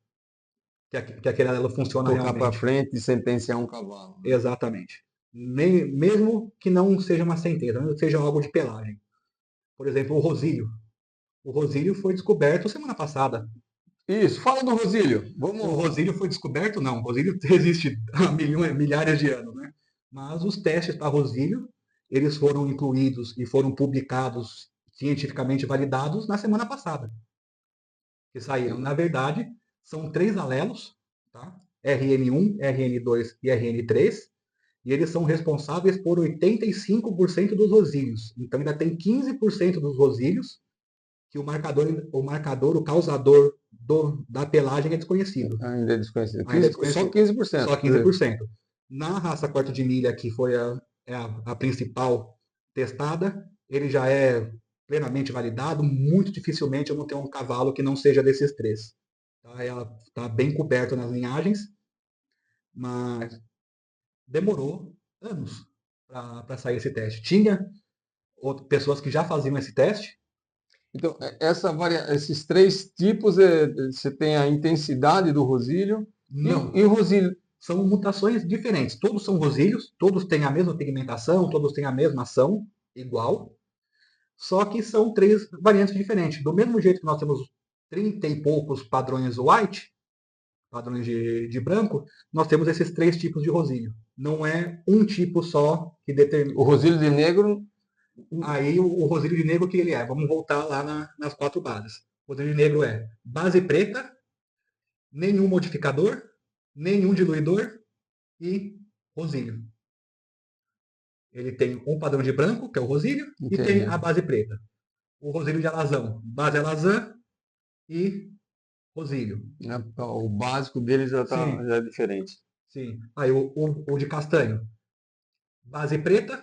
aquele alelo funciona Tocar para realmente. frente e sentenciar um cavalo. Exatamente. Mesmo que não seja uma sentença, seja algo de pelagem. Por exemplo, o Rosílio. O Rosílio foi descoberto semana passada. Isso, fala do Rosílio. O Vamos. Rosílio foi descoberto? Não. O Rosílio existe há milhares de anos, né? Mas os testes para Rosílio, eles foram incluídos e foram publicados, cientificamente validados, na semana passada. Que saíram. Na verdade, são 3 alelos, tá? RN1, RN2 e RN3, e eles são responsáveis por 85% dos rosílios. Então ainda tem 15% dos rosílios que o causador da pelagem é desconhecido. Ainda é desconhecido. Ainda é Só desconhecido. 15%. Só 15%. Na raça quarto de milha, que foi a principal testada, ele já é plenamente validado. Muito dificilmente eu vou ter um cavalo que não seja desses 3. Tá? Ela está bem coberta nas linhagens, mas demorou anos para sair esse teste. Tinha pessoas que já faziam esse teste. Então, esses 3 tipos, você tem a intensidade do Rosílio e Não. o Rosílio. São mutações diferentes. Todos são rosílios, todos têm a mesma pigmentação, todos têm a mesma ação, igual. Só que são 3 variantes diferentes. Do mesmo jeito que nós temos 30 e poucos padrões white, padrões de branco, nós temos esses 3 tipos de rosílio. Não é um tipo só que determina. O Rosílio de negro. Aí o rosílio de negro que ele é? Vamos voltar lá nas 4 bases. O rosílio de negro é base preta, nenhum modificador, nenhum diluidor e rosílio. Ele tem um padrão de branco, que é o rosílio, e tem Entendi. a base preta. O rosílio de alazão, base alazã e rosílio. Né? O básico deles Sim, já é diferente. sim. Aí o de castanho, base preta,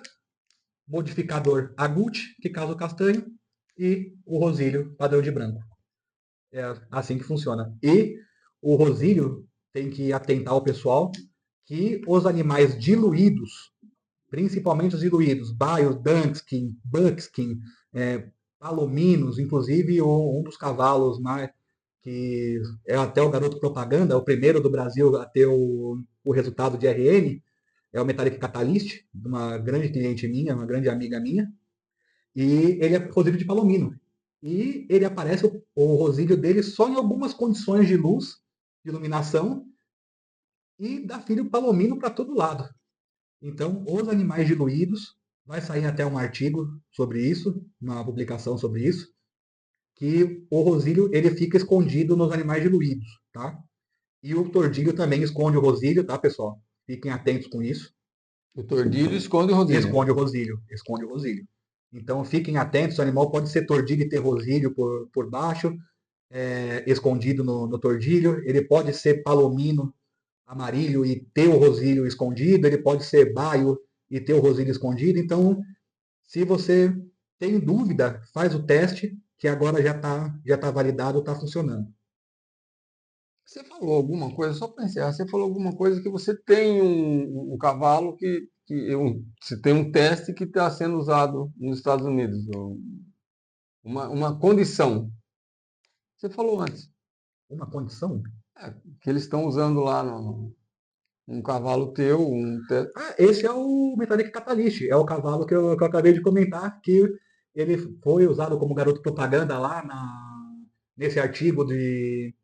modificador agut, que causa o castanho, e o rosílio padrão de branco. É assim que funciona. E o rosílio tem que atentar o pessoal que os animais diluídos, principalmente os diluídos, Bios, Dunskin, Buckskin, Palominos, inclusive um dos cavalos mais que é até o garoto propaganda, é o primeiro do Brasil a ter o resultado de RN, é o Metallic Catalyst, de uma grande cliente minha, uma grande amiga minha, e ele é rosílio de palomino. E ele aparece, o rosílio dele, só em algumas condições de luz, de iluminação, e dá filho palomino para todo lado. Então, os animais diluídos, vai sair até um artigo sobre isso, uma publicação sobre isso, que o rosílio ele fica escondido nos animais diluídos, tá? E o tordilho também esconde o rosílio, tá, pessoal? Fiquem atentos com isso. O tordilho esconde o Rosílio. Esconde o rosílio, esconde o rosílio. Então fiquem atentos, o animal pode ser tordilho e ter rosílio por baixo, escondido no tordilho. Ele pode ser palomino amarilho e ter o rosílio escondido, ele pode ser baio e ter o rosílio escondido. Então, se você tem dúvida, faz o teste, que agora já tá validado, está funcionando. Você falou alguma coisa, só para encerrar, você falou alguma coisa que você tem um cavalo você tem um teste que está sendo usado nos Estados Unidos, uma condição. Você falou antes, Uma condição? que eles estão usando lá um cavalo teu, Esse é o Metallic Catalyst, é o cavalo que eu acabei de comentar, que ele foi usado como garoto propaganda lá nesse artigo de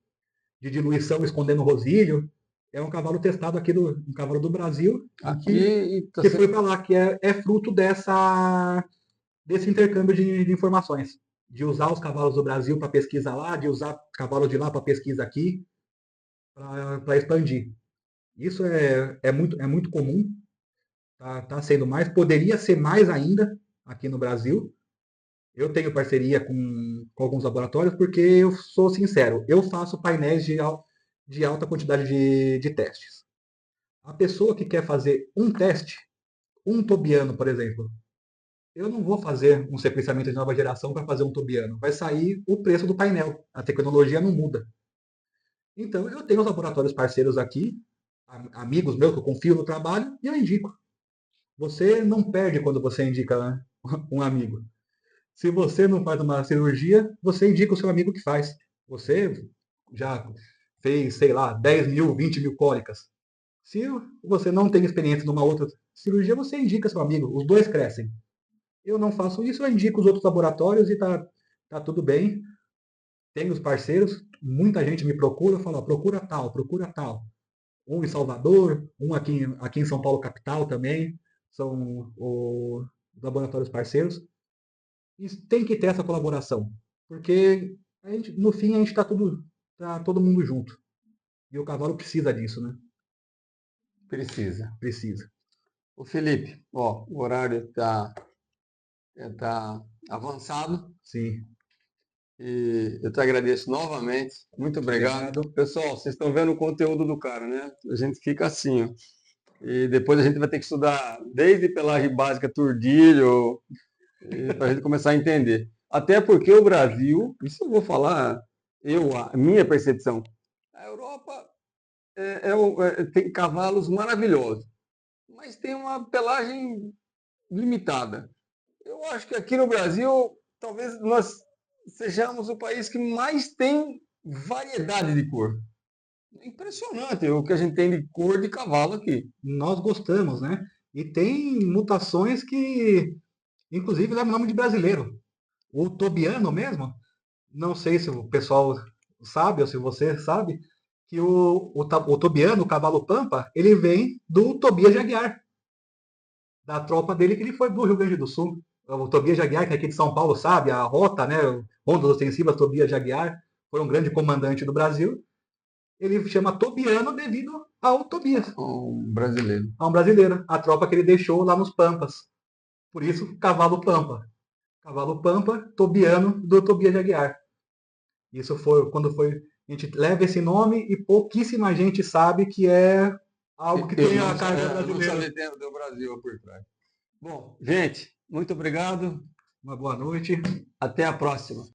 diluição escondendo rosílio. É um cavalo testado aqui, um cavalo do Brasil, aqui que, e está que foi sendo. para lá, que é fruto desse intercâmbio de informações. De usar os cavalos do Brasil para pesquisa lá, de usar cavalos de lá para pesquisa aqui, para expandir. Isso é muito comum, tá sendo mais, poderia ser mais ainda aqui no Brasil. Eu tenho parceria com alguns laboratórios porque eu sou sincero, eu faço painéis de alta quantidade de testes. A pessoa que quer fazer um teste, um tobiano, por exemplo, eu não vou fazer um sequenciamento de nova geração para fazer um tobiano. Vai sair o preço do painel. A tecnologia não muda. Então, eu tenho os laboratórios parceiros aqui, amigos meus que eu confio no trabalho, e eu indico. Você não perde quando você indica, né, um amigo. Se você não faz uma cirurgia, você indica o seu amigo que faz. Você já fez, sei lá, 10 mil, 20 mil cólicas. Se você não tem experiência numa outra cirurgia, você indica seu amigo. Os dois crescem. Eu não faço isso, eu indico os outros laboratórios e tá tudo bem. Tenho os parceiros, muita gente me procura, fala, procura tal, procura tal. Um em Salvador, um aqui em São Paulo capital também, são os laboratórios parceiros. E tem que ter essa colaboração, porque no fim a gente tá todo mundo junto. E o cavalo precisa disso, né? Precisa. Precisa. Ô Felipe, ó, o horário tá avançado Sim. e eu te agradeço novamente. Muito obrigado. Obrigado. Pessoal, vocês estão vendo o conteúdo do cara, né? A gente fica assim, ó. E depois a gente vai ter que estudar desde pelagem básica, turdilho, para a gente começar a entender. Até porque o Brasil, isso eu vou falar, a minha percepção, a Europa tem cavalos maravilhosos, mas tem uma pelagem limitada. Eu acho que aqui no Brasil, talvez nós sejamos o país que mais tem variedade de cor. É impressionante o que a gente tem de cor de cavalo aqui. Nós gostamos, né? E tem mutações que, inclusive, levam o nome de brasileiro. O tobiano mesmo, não sei se o pessoal sabe ou se você sabe, que o tobiano, o cavalo pampa, ele vem do Tobias Aguiar, da tropa dele que ele foi do Rio Grande do Sul. O Tobias Aguiar, que é aqui de São Paulo, sabe, a rota, né? Rondas Ostensivas Tobias Aguiar, foi um grande comandante do Brasil. Ele chama Tobiano devido ao Tobias, Um brasileiro. a um brasileiro, a tropa que ele deixou lá nos Pampas. Por isso, cavalo pampa. Cavalo pampa, Tobiano do Tobias de Aguiar. Isso foi quando foi. A gente leva esse nome e pouquíssima gente sabe que é algo que Eu tem não, a carga eu não brasileira. sabia que do Brasil por trás. Bom, gente, muito obrigado. Uma boa noite. Até a próxima.